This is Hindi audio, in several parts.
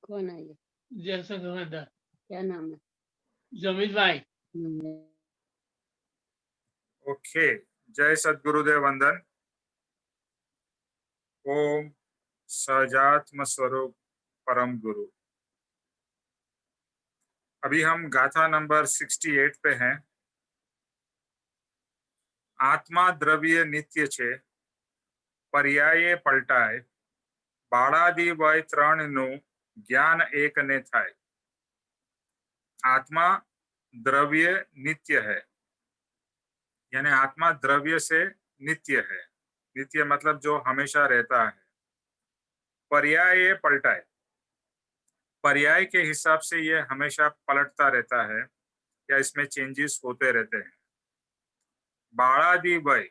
कौन है ये? जैसा कहता क्या नाम है? जमील भाई। ओके, जय सद्गुरुदेव वंदन। ओम सहजात्म स्वरूप परम गुरु। अभी हम गाथा नंबर 68 पे हैं। आत्मा द्रव्य नित्य छे, पर्याये पलटाय, बाळादि वय त्रण नु ज्ञान एक ने थाय। आत्मा द्रव्य नित्य है, यानी आत्मा द्रव्य से नित्य है। नित्य मतलब जो हमेशा रहता है। पर्याय पलटाए, पर्याय के हिसाब से ये हमेशा पलटता रहता है या इसमें चेंजेस होते रहते हैं। बाळादि वय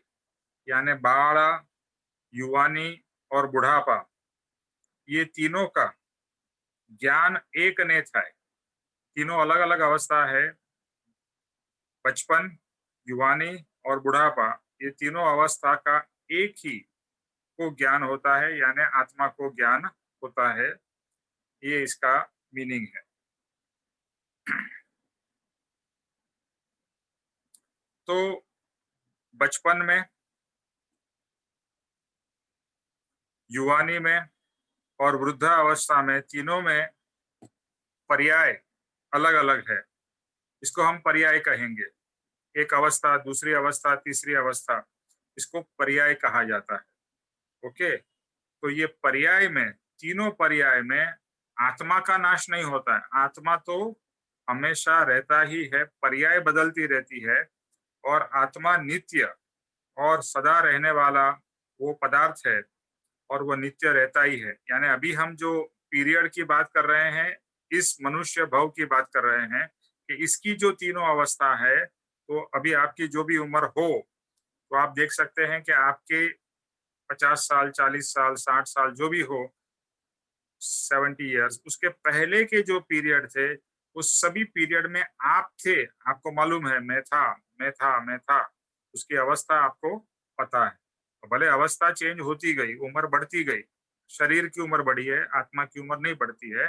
यानी बाड़ा, युवानी और बुढ़ापा, ये तीनों का ज्ञान एक ने थाय। तीनों अलग अलग अवस्था है। बचपन, युवानी और बुढ़ापा, ये तीनों अवस्था का एक ही को ज्ञान होता है, यानी आत्मा को ज्ञान होता है। ये इसका मीनिंग है। तो बचपन में, युवानी में और वृद्धावस्था में, तीनों में पर्याय अलग अलग है। इसको हम पर्याय कहेंगे। एक अवस्था, दूसरी अवस्था, तीसरी अवस्था, इसको पर्याय कहा जाता है। ओके, तो ये पर्याय में, तीनों पर्याय में आत्मा का नाश नहीं होता है। आत्मा तो हमेशा रहता ही है, पर्याय बदलती रहती है। और आत्मा नित्य और सदा रहने वाला वो पदार्थ है और वो नित्य रहता ही है। यानी अभी हम जो पीरियड की बात कर रहे हैं, इस मनुष्य भव की बात कर रहे हैं कि इसकी जो तीनों अवस्था है, तो अभी आपकी जो भी उम्र हो, तो आप देख सकते हैं कि आपके 50 साल, 40 साल, 60 साल जो भी हो, 70 इयर्स, उसके पहले के जो पीरियड थे, उस सभी पीरियड में आप थे। आपको मालूम है, मैं था। उसकी अवस्था आपको पता है। भले अवस्था चेंज होती गई, उम्र बढ़ती गई, शरीर की उम्र बढ़ी है, आत्मा की उम्र नहीं बढ़ती है।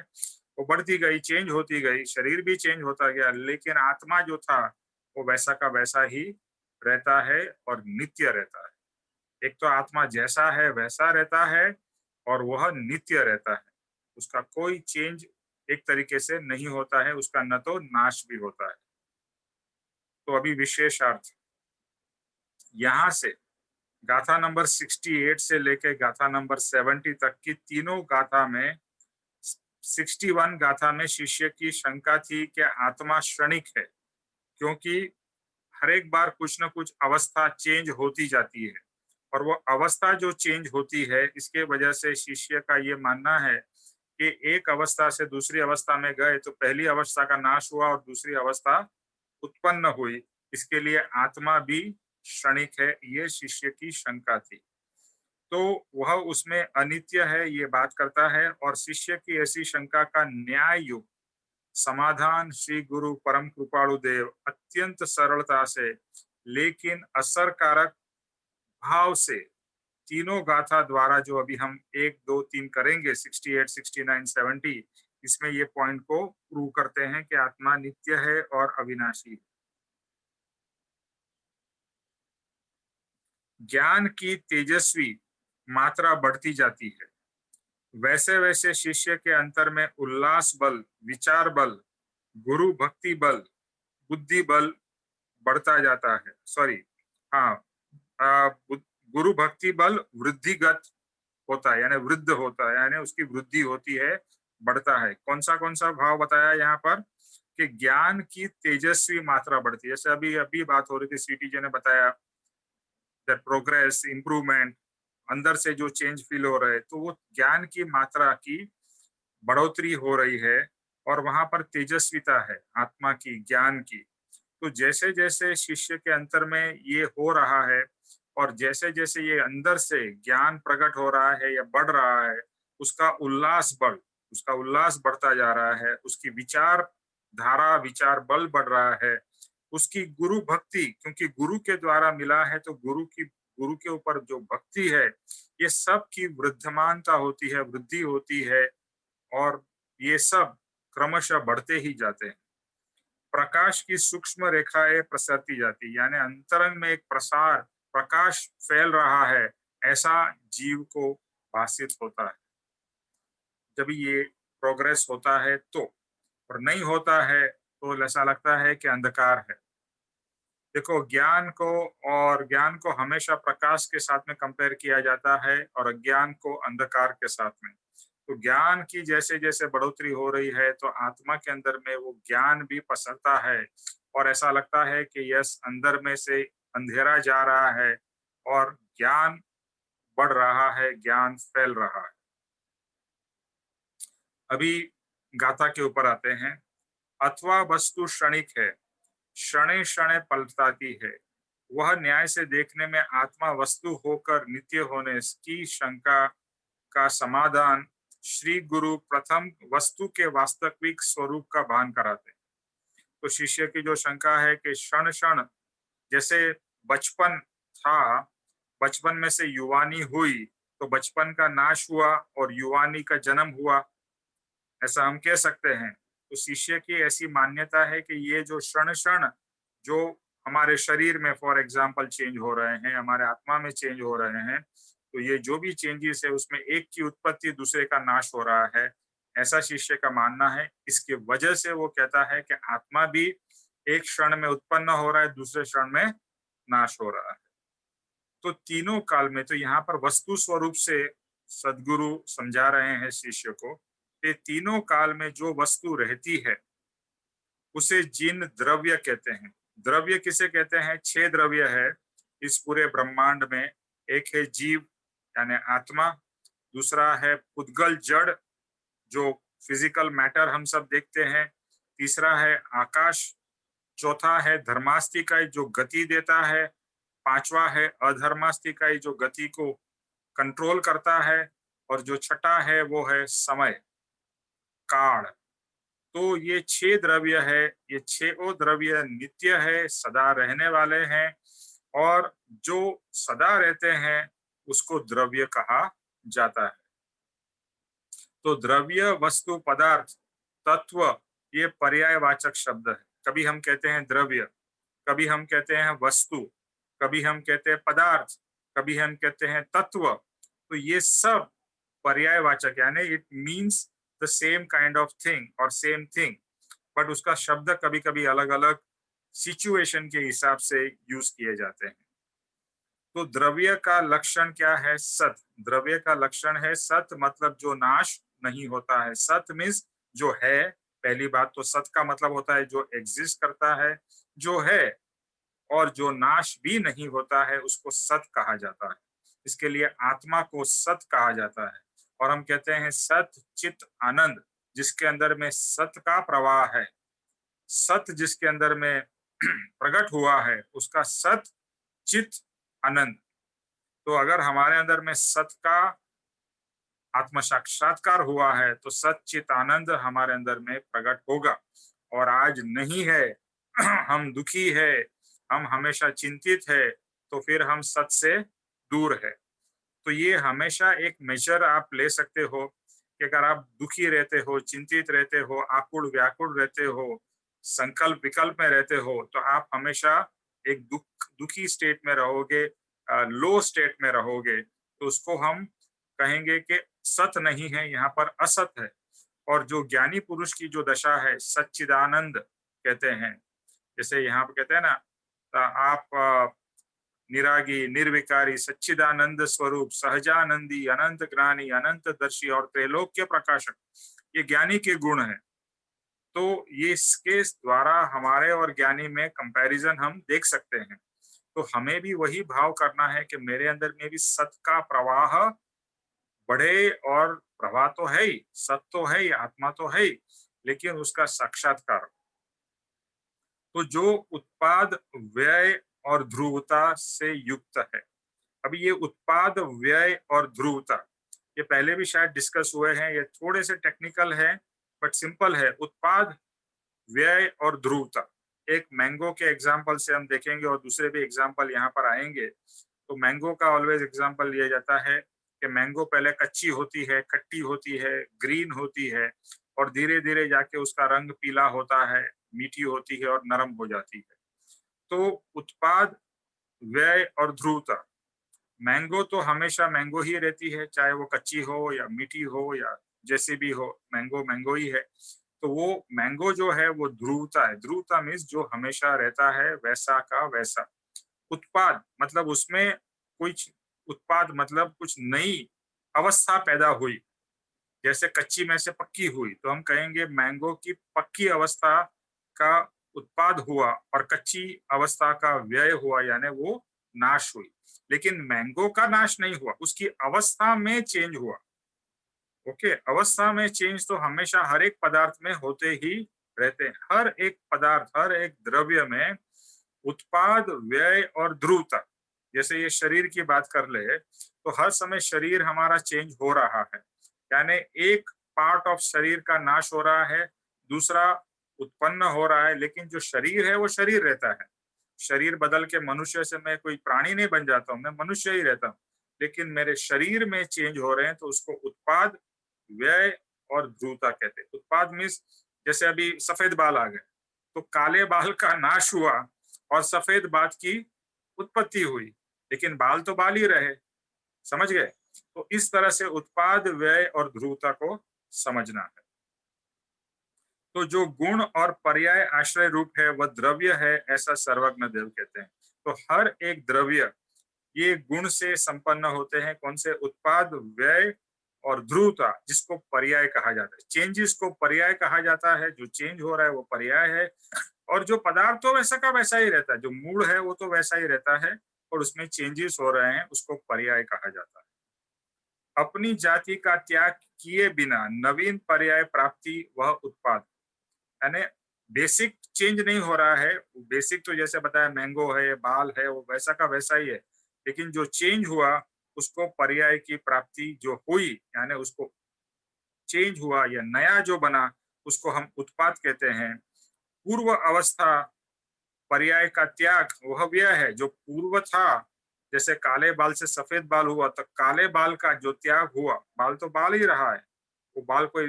वो बढ़ती गई, चेंज होती गई, शरीर भी चेंज होता गया, लेकिन आत्मा जो था वो वैसा का वैसा ही रहता है और नित्य रहता है। एक तो आत्मा जैसा है वैसा रहता है और वह नित्य रहता है। उसका कोई चेंज एक तरीके से नहीं होता है, उसका न तो नाश भी होता है। तो अभी विशेषार्थ यहाँ से गाथा नंबर 68 से लेके गाथा नंबर 70 तक की तीनों गाथा में, 61 गाथा में शिष्य की शंका थी कि आत्मा क्षणिक है, क्योंकि हर एक बार कुछ न कुछ अवस्था चेंज होती जाती है। और वो अवस्था जो चेंज होती है, इसके वजह से शिष्य का ये मानना है कि एक अवस्था से दूसरी अवस्था में गए तो पहली अवस्था का नाश हुआ और दूसरी अवस्था उत्पन्न हुई। इसके लिए आत्मा भी क्षणिक है, ये शिष्य की शंका थी। तो वह उसमें अनित्य है, ये बात करता है। और शिष्य की ऐसी शंका का न्याय युक्त समाधान श्री गुरु परम कृपालु देव अत्यंत सरलता से लेकिन असरकारक भाव से तीनों गाथा द्वारा, जो अभी हम 1, 2, 3 करेंगे, 68, 69, 70, इसमें ये पॉइंट को प्रूव करते हैं कि आत्मा नित्य है और अविनाशी है। ज्ञान की तेजस्वी मात्रा बढ़ती जाती है, वैसे वैसे शिष्य के अंतर में उल्लास बल, विचार बल, गुरु भक्ति बल, बुद्धि बल बढ़ता जाता है। सॉरी, हाँ, गुरु भक्ति बल वृद्धिगत होता है, यानी वृद्ध होता है, यानी उसकी वृद्धि होती है, बढ़ता है। कौन सा भाव बताया यहाँ पर कि ज्ञान की तेजस्वी मात्रा बढ़ती है। जैसे अभी बात हो रही थी, सीटी जी ने बताया दैट प्रोग्रेस, इंप्रूवमेंट, अंदर से जो चेंज फील हो रहे हैं, तो वो ज्ञान की मात्रा की बढ़ोतरी हो रही है और वहां पर तेजस्विता है आत्मा की, ज्ञान की। तो जैसे जैसे शिष्य के अंतर में ये हो रहा है और जैसे जैसे ये अंदर से ज्ञान प्रकट हो रहा है या बढ़ रहा है, उसका उल्लास बढ़ता जा रहा है, उसकी विचार धारा, विचार बल बढ़ रहा है, उसकी गुरु भक्ति, क्योंकि गुरु के द्वारा मिला है, तो गुरु के ऊपर जो भक्ति है, ये सब की वृद्धमानता होती है, वृद्धि होती है। और ये सब क्रमशः बढ़ते ही जाते हैं। प्रकाश की सूक्ष्म रेखाएं प्रसरती जाती, यानी अंतरंग में एक प्रसार, प्रकाश फैल रहा है, ऐसा जीव को भासित होता है। जब ये प्रोग्रेस होता है तो, और नहीं होता है तो ऐसा लगता है कि अंधकार है। देखो, ज्ञान को हमेशा प्रकाश के साथ में कंपेयर किया जाता है और अज्ञान को अंधकार के साथ में। तो ज्ञान की जैसे जैसे बढ़ोतरी हो रही है तो आत्मा के अंदर में वो ज्ञान भी पसरता है और ऐसा लगता है कि यस, अंदर में से अंधेरा जा रहा है और ज्ञान बढ़ रहा है, ज्ञान फैल रहा है। अभी गाथा के ऊपर आते हैं। अथवा वस्तु क्षणिक है, क्षणे क्षणे पलटाती है, वह न्याय से देखने में आत्मा वस्तु होकर नित्य होने की शंका का समाधान श्री गुरु प्रथम वस्तु के वास्तविक स्वरूप का भान कराते हैं। तो शिष्य की जो शंका है कि क्षण क्षण, जैसे बचपन था, बचपन में से युवानी हुई, तो बचपन का नाश हुआ और युवानी का जन्म हुआ, ऐसा हम कह सकते हैं। तो शिष्य की ऐसी मान्यता है कि ये जो क्षण क्षण जो हमारे शरीर में फॉर एग्जाम्पल चेंज हो रहे हैं, हमारे आत्मा में चेंज हो रहे हैं, तो ये जो भी चेंजेस है उसमें एक की उत्पत्ति दूसरे का नाश हो रहा है, ऐसा शिष्य का मानना है। इसकी वजह से वो कहता है कि आत्मा भी एक क्षण में उत्पन्न हो रहा है, दूसरे क्षण में नाश हो रहा है। तो तीनों काल में, तो यहाँ पर वस्तु स्वरूप से सदगुरु समझा रहे हैं शिष्य को कि तीनों काल में जो वस्तु रहती है उसे जिन द्रव्य कहते हैं। द्रव्य किसे कहते हैं? 6 द्रव्य है इस पूरे ब्रह्मांड में। एक है जीव यानी आत्मा, दूसरा है पुद्गल जड़ जो फिजिकल मैटर हम सब देखते हैं, तीसरा है आकाश, चौथा है धर्मास्तिकाई जो गति देता है, पांचवा है अधर्मास्तिकाई जो गति को कंट्रोल करता है, और जो छठा है वो है समय, काल। तो ये 6 द्रव्य है, ये 6 द्रव्य नित्य है, सदा रहने वाले हैं, और जो सदा रहते हैं उसको द्रव्य कहा जाता है। तो द्रव्य, वस्तु, पदार्थ, तत्व, ये पर्यायवाचक शब्द है। कभी हम कहते हैं द्रव्य, कभी हम कहते हैं वस्तु, कभी हम कहते हैं पदार्थ, कभी हम कहते हैं तत्व। तो ये सब पर्यायवाचक, यानी it means the same kind of thing और सेम थिंग, बट उसका शब्द कभी कभी अलग अलग सिचुएशन के हिसाब से यूज किए जाते हैं। तो द्रव्य का लक्षण क्या है? सत। द्रव्य का लक्षण है सत, मतलब जो नाश नहीं होता है। सत मीन्स जो है। पहली बात तो सत का मतलब होता है जो एग्जिस्ट करता है, जो है, और जो नाश भी नहीं होता है उसको सत कहा जाता है। इसके लिए आत्मा को सत कहा जाता है। और हम कहते हैं सत चित आनंद, जिसके अंदर में सत का प्रवाह है, सत जिसके अंदर में प्रकट हुआ है उसका सत चित आनंद। तो अगर हमारे अंदर में सत का आत्म साक्षात्कार हुआ है तो सच्चित आनंद हमारे अंदर में प्रकट होगा। और आज नहीं है, हम दुखी है, हम हमेशा चिंतित है, तो फिर हम सत से दूर है। तो ये हमेशा एक मेजर आप ले सकते हो कि अगर आप दुखी रहते हो, चिंतित रहते हो, आकुल व्याकुल रहते हो, संकल्प विकल्प में रहते हो, तो आप हमेशा एक दुखी स्टेट में रहोगे, लो स्टेट में रहोगे। तो उसको हम कहेंगे कि सत नहीं है, यहाँ पर असत है। और जो ज्ञानी पुरुष की जो दशा है सच्चिदानंद कहते हैं, जैसे यहाँ पे कहते हैं ना, आप निरागी, निर्विकारी, सच्चिदानंद स्वरूप, सहजानंदी, अनंत ज्ञानी, अनंत दर्शी और त्रैलोक्य प्रकाशक, ये ज्ञानी के गुण हैं। तो ये इसके द्वारा हमारे और ज्ञानी में कंपैरिजन हम देख सकते हैं। तो हमें भी वही भाव करना है कि मेरे अंदर में भी सत का प्रवाह बढ़े, और प्रवाह तो है ही, सत तो है ही, आत्मा तो है ही, लेकिन उसका साक्षात्कार। तो जो उत्पाद, व्यय और ध्रुवता से युक्त है। अभी ये उत्पाद, व्यय और ध्रुवता, ये पहले भी शायद डिस्कस हुए हैं, ये थोड़े से टेक्निकल है बट सिंपल है। उत्पाद, व्यय और ध्रुवता। एक मैंगो के एग्जाम्पल से हम देखेंगे और दूसरे भी एग्जाम्पल यहाँ पर आएंगे। तो मैंगो का ऑलवेज एग्जाम्पल लिया जाता है कि मैंगो पहले कच्ची होती है, खट्टी होती है, ग्रीन होती है, और धीरे धीरे जाके उसका रंग पीला होता है, मीठी होती है और नरम हो जाती है। तो उत्पाद, व्यय और ध्रुवता। मैंगो तो हमेशा मैंगो ही रहती है, चाहे वो कच्ची हो या मीठी हो या जैसे भी हो, मैंगो मैंगो ही है। तो वो मैंगो जो है वो ध्रुवता है। ध्रुवता मीन्स जो हमेशा रहता है वैसा का वैसा। उत्पाद मतलब उसमें कुछ, उत्पाद मतलब कुछ नई अवस्था पैदा हुई, जैसे कच्ची में से पक्की हुई, तो हम कहेंगे मैंगो की पक्की अवस्था का उत्पाद हुआ और कच्ची अवस्था का व्यय हुआ, यानी वो नाश हुई। लेकिन मैंगो का नाश नहीं हुआ, उसकी अवस्था में चेंज हुआ। ओके, अवस्था में चेंज तो हमेशा हर एक पदार्थ में होते ही रहते हैं। हर एक पदार्थ, हर एक द्रव्य में उत्पाद, व्यय और ध्रुवता। जैसे ये शरीर की बात कर ले तो हर समय शरीर हमारा चेंज हो रहा है, यानी एक पार्ट ऑफ शरीर का नाश हो रहा है, दूसरा उत्पन्न हो रहा है, लेकिन जो शरीर है वो शरीर रहता है। शरीर बदल के मनुष्य से मैं कोई प्राणी नहीं बन जाता हूँ, मैं मनुष्य ही रहता हूँ, लेकिन मेरे शरीर में चेंज हो रहे हैं, तो उसको उत्पाद, व्यय और ध्रुवता कहते हैं। उत्पाद मीन्स जैसे अभी सफेद बाल आ गए, तो काले बाल का नाश हुआ और सफेद बाल की उत्पत्ति हुई, लेकिन बाल तो बाल ही रहे। समझ गए? तो इस तरह से उत्पाद, व्यय और ध्रुवता को समझना है। तो जो गुण और पर्याय आश्रय रूप है वह द्रव्य है, ऐसा सर्वज्ञ देव कहते हैं। तो हर एक द्रव्य ये गुण से संपन्न होते हैं। कौन से? उत्पाद, व्यय और ध्रुवता, जिसको पर्याय कहा जाता है। चेंजेस को पर्याय कहा जाता है, जो चेंज हो रहा है वो पर्याय है। और जो पदार्थ तो वैसा का वैसा ही रहता है, जो मूड है वो तो वैसा ही रहता है, और उसमें चेंजेस हो रहे हैं, उसको पर्याय कहा जाता है। अपनी जाति का त्याग किए बिना नवीन पर्याय प्राप्ति वह उत्पाद, यानी बेसिक चेंज नहीं हो रहा है। बेसिक तो जैसे बताया मैंगो है, बाल है, वो वैसा का वैसा ही है, लेकिन जो चेंज हुआ उसको पर्याय की प्राप्ति जो हुई, यानी उसको चेंज हुआ या नया जो बना, उसको हम उत्पाद कहते हैं। पूर्व अवस्था पर्याय का त्याग वह व्यय है। जो पूर्व था, जैसे काले बाल से सफेद बाल हुआ, तो काले बाल का जो त्याग हुआ, बाल तो बाल ही रहा है, वो बाल कोई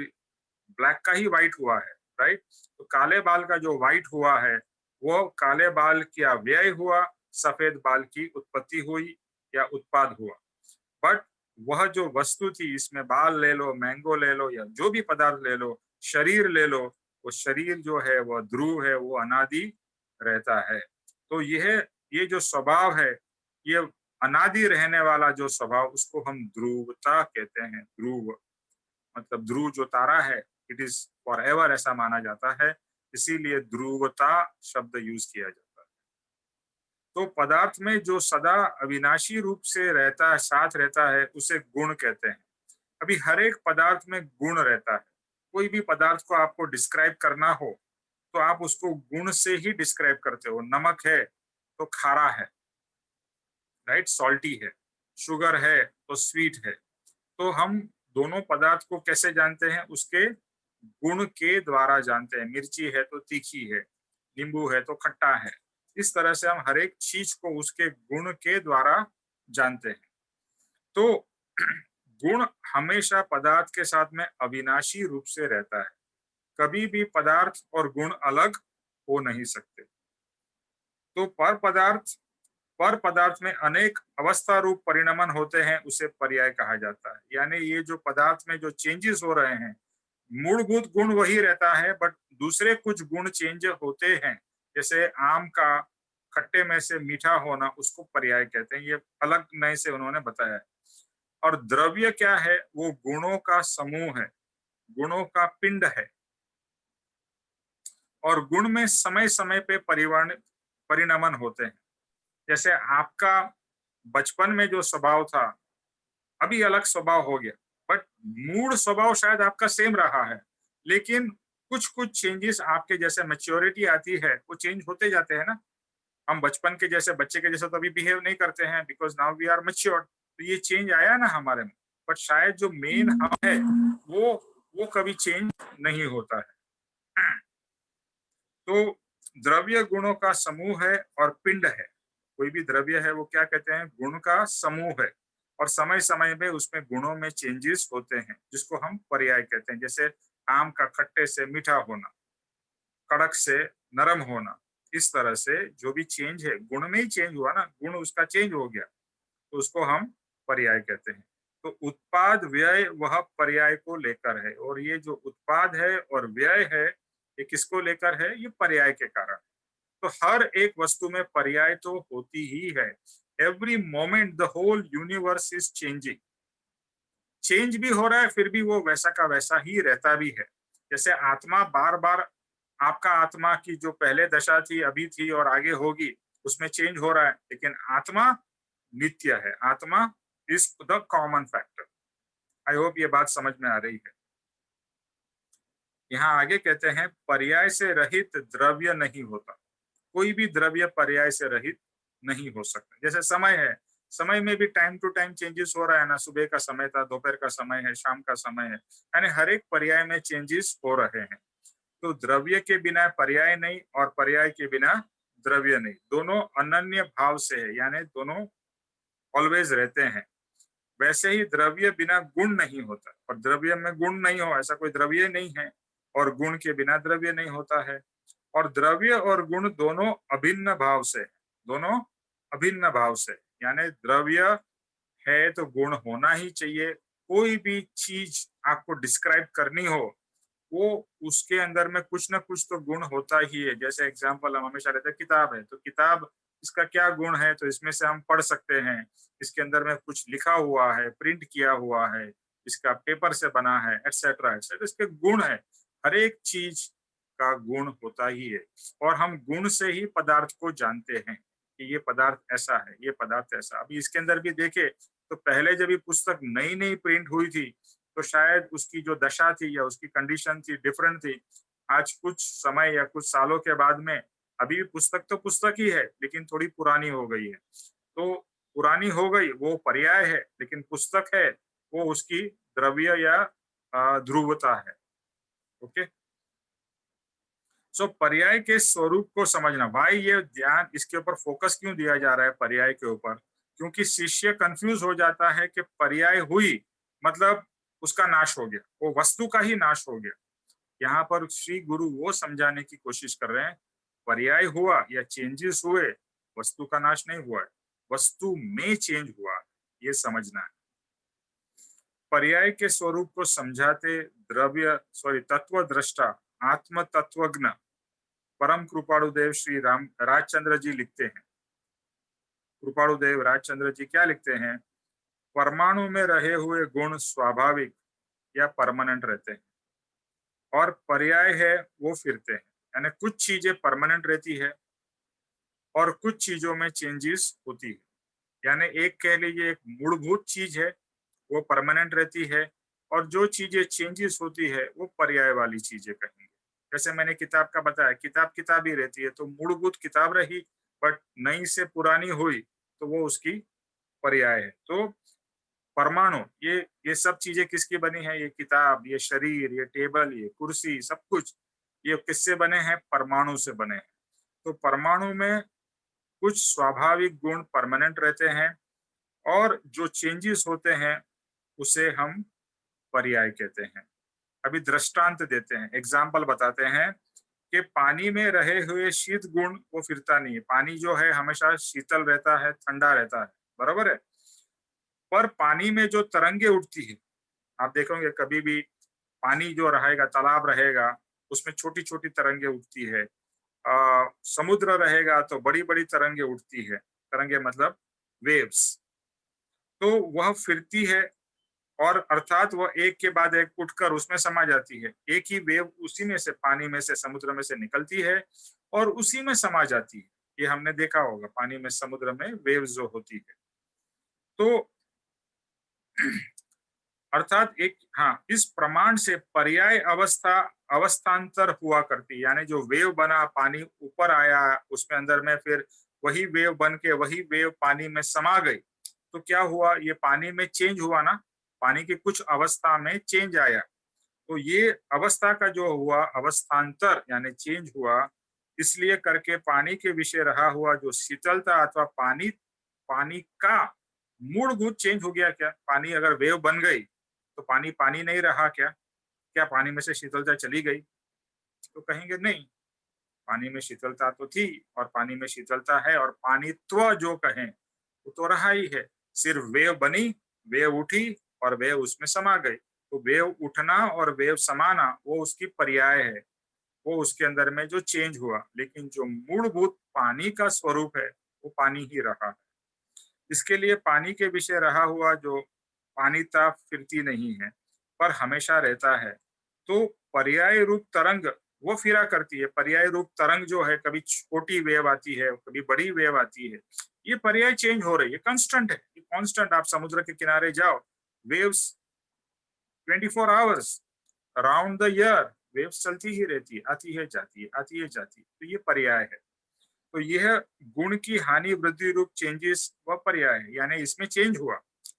ब्लैक का ही व्हाइट हुआ है, राइट? तो काले बाल का जो व्हाइट हुआ है, वो काले बाल का व्यय हुआ, सफेद बाल की उत्पत्ति हुई या उत्पाद हुआ। बट वह जो वस्तु थी, इसमें बाल ले लो, मैंगो ले लो, या जो भी पदार्थ ले लो, शरीर ले लो, वो शरीर जो है वह ध्रुव है, वो अनादि रहता है। तो ये जो स्वभाव है, ये अनादि रहने वाला जो स्वभाव, उसको हम ध्रुवता कहते हैं। ध्रुव मतलब ध्रुव जो तारा है, इट इज फॉर एवर ऐसा माना जाता है, इसीलिए ध्रुवता शब्द यूज किया जाता है। तो पदार्थ में जो सदा अविनाशी रूप से रहता है, साथ रहता है, उसे गुण कहते हैं। अभी हर एक पदार्थ में गुण रहता है। कोई भी पदार्थ को आपको डिस्क्राइब करना हो तो आप उसको गुण से ही डिस्क्राइब करते हो। नमक है तो खारा है, राइट, सॉल्टी है। शुगर है तो स्वीट है। तो हम दोनों पदार्थ को कैसे जानते हैं? उसके गुण के द्वारा जानते हैं। मिर्ची है तो तीखी है, नींबू है तो खट्टा है। इस तरह से हम हर एक चीज को उसके गुण के द्वारा जानते हैं। तो गुण हमेशा पदार्थ के साथ में अविनाशी रूप से रहता है। कभी भी पदार्थ और गुण अलग हो नहीं सकते। तो पर पदार्थ में अनेक अवस्था रूप परिणमन होते हैं, उसे पर्याय कहा जाता है। यानी ये जो पदार्थ में जो चेंजेस हो रहे हैं, मूलभूत गुण वही रहता है, बट दूसरे कुछ गुण चेंज होते हैं। जैसे आम का खट्टे में से मीठा होना, उसको पर्याय कहते हैं। ये अलग नए से उन्होंने बताया है। और द्रव्य क्या है? वो गुणों का समूह है, गुणों का पिंड है। और गुण में समय समय पे परिणमन होते हैं। जैसे आपका बचपन में जो स्वभाव था, अभी अलग स्वभाव हो गया, बट मूल स्वभाव शायद आपका सेम रहा है, लेकिन कुछ कुछ चेंजेस आपके जैसे मैच्योरिटी आती है, वो चेंज होते जाते हैं ना। हम बचपन के जैसे बच्चे के जैसे तो अभी बिहेव नहीं करते हैं, because now we are matured. तो ये चेंज आया ना हमारे में, बट शायद जो मेन हम है वो कभी चेंज नहीं होता है। तो द्रव्य गुणों का समूह है और पिंड है। कोई भी द्रव्य है वो क्या कहते हैं? गुण का समूह है, और समय समय में उसमें गुणों में चेंजेस होते हैं, जिसको हम पर्याय कहते हैं। जैसे आम का खट्टे से मीठा होना, कड़क से नरम होना, इस तरह से जो भी चेंज है, गुण में ही चेंज हुआ ना, गुण उसका चेंज हो गया, तो उसको हम पर्याय कहते हैं। तो उत्पाद व्यय वह पर्याय को लेकर है, और ये जो उत्पाद है और व्यय है, ये किसको लेकर है? ये पर्याय के कारण। तो हर एक वस्तु में पर्याय तो होती ही है। Every moment the whole universe is changing. Change भी हो रहा है, फिर भी वो वैसा का वैसा ही रहता भी है। जैसे आत्मा बार बार, आपका आत्मा की जो पहले दशा थी, अभी थी और आगे होगी, उसमें चेंज हो रहा है, लेकिन आत्मा नित्य है। आत्मा is the common factor. I hope ये बात समझ में आ रही है। यहाँ आगे कहते हैं, पर्याय से रहित द्रव्य नहीं होता। कोई भी द्रव्य पर्याय से रहित नहीं हो सकता। जैसे समय है, समय में भी टाइम टू टाइम चेंजेस हो रहा है ना, सुबह का समय था, दोपहर का समय है, शाम का समय है, यानी हर एक पर्याय में चेंजेस हो रहे हैं। तो द्रव्य के बिना पर्याय नहीं और पर्याय के बिना द्रव्य नहीं, दोनों अनन्य भाव से है, यानी दोनों ऑलवेज रहते हैं। वैसे ही द्रव्य बिना गुण नहीं होता, और द्रव्य में गुण नहीं हो ऐसा कोई द्रव्य नहीं है, और गुण के बिना द्रव्य नहीं होता है। और द्रव्य और गुण दोनों अभिन्न भाव से, दोनों अभिन्न भाव से, यानी द्रव्य है तो गुण होना ही चाहिए। कोई भी चीज आपको डिस्क्राइब करनी हो, वो उसके अंदर में कुछ ना कुछ तो गुण होता ही है। जैसे एग्जांपल हम हमेशा लेते हैं, किताब है तो किताब, इसका क्या गुण है, तो इसमें से हम पढ़ सकते हैं, इसके अंदर में कुछ लिखा हुआ है, प्रिंट किया हुआ है, इसका पेपर से बना है, एटसेट्रा एटसेट्रा, इसके गुण है। हर एक चीज का गुण होता ही है, और हम गुण से ही पदार्थ को जानते हैं कि ये पदार्थ ऐसा है, ये पदार्थ ऐसा। अभी इसके अंदर भी देखे तो पहले जब ये पुस्तक नई नई प्रिंट हुई थी, तो शायद उसकी जो दशा थी या उसकी कंडीशन थी डिफरेंट थी। आज कुछ समय या कुछ सालों के बाद में अभी भी पुस्तक तो पुस्तक ही है, लेकिन थोड़ी पुरानी हो गई है। तो पुरानी हो गई वो पर्याय है, लेकिन पुस्तक है वो उसकी द्रव्य या ध्रुवता है। ओके, सो पर्याय के स्वरूप को समझना। भाई ये ध्यान, इसके ऊपर फोकस क्यों दिया जा रहा है पर्याय के ऊपर? क्योंकि शिष्य कंफ्यूज हो जाता है कि पर्याय हुई मतलब उसका नाश हो गया, वो वस्तु का ही नाश हो गया। यहाँ पर श्री गुरु वो समझाने की कोशिश कर रहे हैं, पर्याय हुआ या चेंजेस हुए, वस्तु का नाश नहीं हुआ है, वस्तु में चेंज हुआ, ये समझना है। पर्याय के स्वरूप को समझाते तत्व दृष्टा आत्म तत्वज्ञ परम कृपाणुदेव श्री राम राजचंद्र जी लिखते हैं। कृपाणुदेव राजचंद्र जी क्या लिखते हैं? परमाणु में रहे हुए गुण स्वाभाविक या परमानेंट रहते हैं, और पर्याय है वो फिरते हैं। यानी कुछ चीजें परमानेंट रहती है और कुछ चीजों में चेंजेस होती है। यानी एक कह लीजिए, एक मूलभूत चीज है वो परमानेंट रहती है, और जो चीजें चेंजेस होती है वो पर्याय वाली चीजें कहेंगे। जैसे मैंने किताब का बताया, किताब किताब ही रहती है, तो मूलभूत किताब रही, बट नई से पुरानी हुई तो वो उसकी पर्याय है। तो परमाणु, ये सब चीजें किसकी बनी है? ये किताब, ये शरीर, ये टेबल, ये कुर्सी, सब कुछ ये किससे बने हैं? परमाणु से बने हैं। तो परमाणु में कुछ स्वाभाविक गुण परमानेंट रहते हैं, और जो चेंजेस होते हैं उसे हम पर्याय कहते हैं। अभी दृष्टांत देते हैं, एग्जाम्पल बताते हैं कि पानी में रहे हुए शीत गुण वो फिरता नहीं है। पानी जो है हमेशा शीतल रहता है, ठंडा रहता है, बराबर है। पर पानी में जो तरंगे उठती है, आप देखोगे कभी भी पानी जो रहेगा, तालाब रहेगा, उसमें छोटी छोटी तरंगे उठती है। समुद्र रहेगा तो बड़ी बड़ी तरंगे उठती है। तरंगे मतलब वेव्स। तो वह फिरती है, और अर्थात वह एक के बाद एक उठकर उसमें समा जाती है। एक ही वेव उसी में से, पानी में से, समुद्र में से निकलती है और उसी में समा जाती है। ये हमने देखा होगा, पानी में, समुद्र में वेव्स जो होती है। तो अर्थात एक, हाँ, इस प्रमाण से पर्याय अवस्था अवस्थांतर हुआ करती, यानी जो वेव बना, पानी ऊपर आया, उसमें अंदर में फिर वही वेव बन के वही वेव पानी में समा गई, तो क्या हुआ? ये पानी में चेंज हुआ ना, पानी की कुछ अवस्था में चेंज आया। तो ये अवस्था का जो हुआ अवस्थांतर यानी चेंज हुआ, इसलिए करके पानी के विषय रहा हुआ जो शीतलता अथवा पानी, पानी का मूलभूत चेंज हो गया क्या? पानी अगर वेव बन गई तो पानी पानी नहीं रहा क्या? क्या पानी में से शीतलता चली गई? तो कहेंगे नहीं, पानी में शीतलता तो थी और पानी में शीतलता है, और पानीत्व जो कहें वो तो रहा ही है। सिर्फ वेव बनी, वेव उठी और वेव उसमें समा गई। तो वेव उठना और वेव समाना वो उसकी पर्याय है, वो उसके अंदर में जो चेंज हुआ, लेकिन जो मूलभूत पानी का स्वरूप है वो पानी ही रहा है। इसके लिए पानी के विषय रहा हुआ जो पानीता फिरती नहीं है पर हमेशा रहता है। तो पर्याय रूप तरंग वो फिरा करती है। पर्याय रूप तरंग जो है, कभी छोटी वेव आती है, कभी बड़ी वेव आती है, ये पर्याय चेंज हो रही है, कांस्टेंट है, ये कांस्टेंट। आप समुद्र के किनारे जाओ, waves 24 hours around the year waves चलती ही रहती है, आती है जाती है, आती है जाती है। तो ये पर्याय है। तो यह गुण की हानि वृद्धि रूप चेंजेस व पर्याय है, यानी इसमें चेंज हुआ,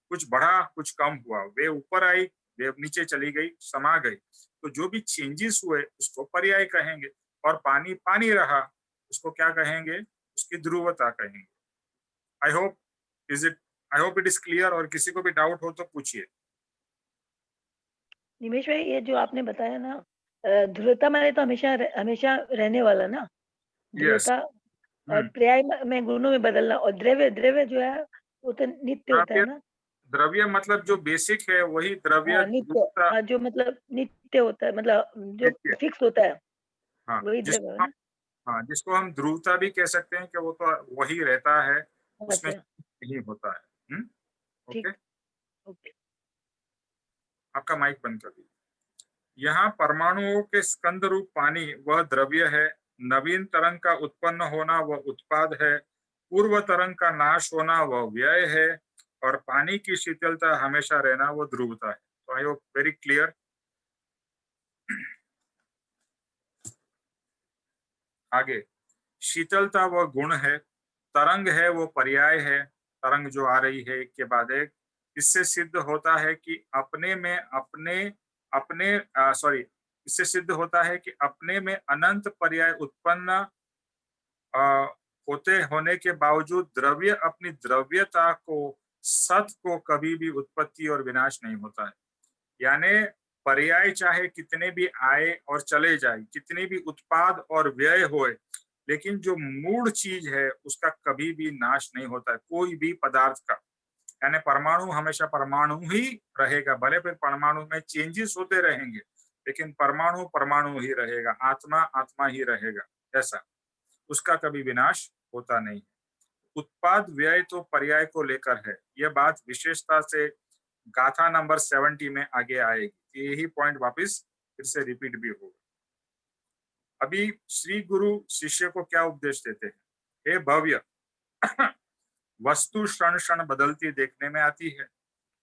कुछ बढ़ा कुछ कम हुआ, वेव ऊपर आई वेव नीचे चली गई, समा गई। तो जो भी चेंजेस हुए उसको पर्याय कहेंगे। और पानी पानी रहा, उसको क्या कहेंगे? उसकी ध्रुवता कहेंगे। I hope it is clear. और किसी को भी डाउट हो तो पूछिए। निमेश भाई, ये जो आपने बताया ना, ध्रुवता माने तो हमेशा हमेशा रहने वाला ना, यस। ध्रुवता। और पर्याय में गुणों में बदलना, और द्रव्य द्रव्य जो है वो तो नित्य होता है द्रव्य, ना। द्रव्य मतलब जो बेसिक है वही द्रव्य। हाँ नित्य। ध्रुवता हाँ, जो मतलब नित्य होता है, मतलब जो नित्य। फिक्स होता है, हाँ, वही द्रव्य है जिसको हम ना। हाँ जिसको हम ध्रुवता भी कह सकते हैं कि वो तो वही रहता है, उसमें अच्छा, नहीं होता है। ओके। ठीक। ओके। आपका माइक बंद कर दीजिए। यहाँ परमाणुओं के स्कंद रूप पानी वह द्रव्य है, नवीन तरंग का उत्पन्न होना वह उत्पाद है, पूर्व तरंग का नाश होना वह व्यय है, और पानी की शीतलता हमेशा रहना वो ध्रुवता है। तो आई होप वेरी क्लियर। आगे, शीतलता वह गुण है, तरंग है वो पर्याय है। तरंग जो आ रही है एक के बाद एक, इससे सिद्ध होता है कि अपने में अपने अपने सॉरी इससे सिद्ध होता है कि अपने में अनंत पर्याय उत्पन्न अ, होते होने के बावजूद द्रव्य अपनी द्रव्यता को, सत को कभी भी उत्पत्ति और विनाश नहीं होता है। यानी पर्याय चाहे कितने भी आए और चले जाए, कितने भी उत्पाद और व्यय होए, लेकिन जो मूल चीज है उसका कभी भी नाश नहीं होता है, कोई भी पदार्थ का। यानी परमाणु हमेशा परमाणु ही रहेगा, भले फिर परमाणु में चेंजेस होते रहेंगे, लेकिन परमाणु परमाणु ही रहेगा, आत्मा आत्मा ही रहेगा। ऐसा उसका कभी विनाश होता नहीं। उत्पाद व्यय तो पर्याय को लेकर है, यह बात विशेषता से गाथा नंबर 70 में आगे आएगी। यही पॉइंट वापस फिर से रिपीट भी होगा। अभी श्री गुरु शिष्य को क्या उपदेश देते हैं? हे भव्य, वस्तु क्षण क्षण बदलती देखने में आती है,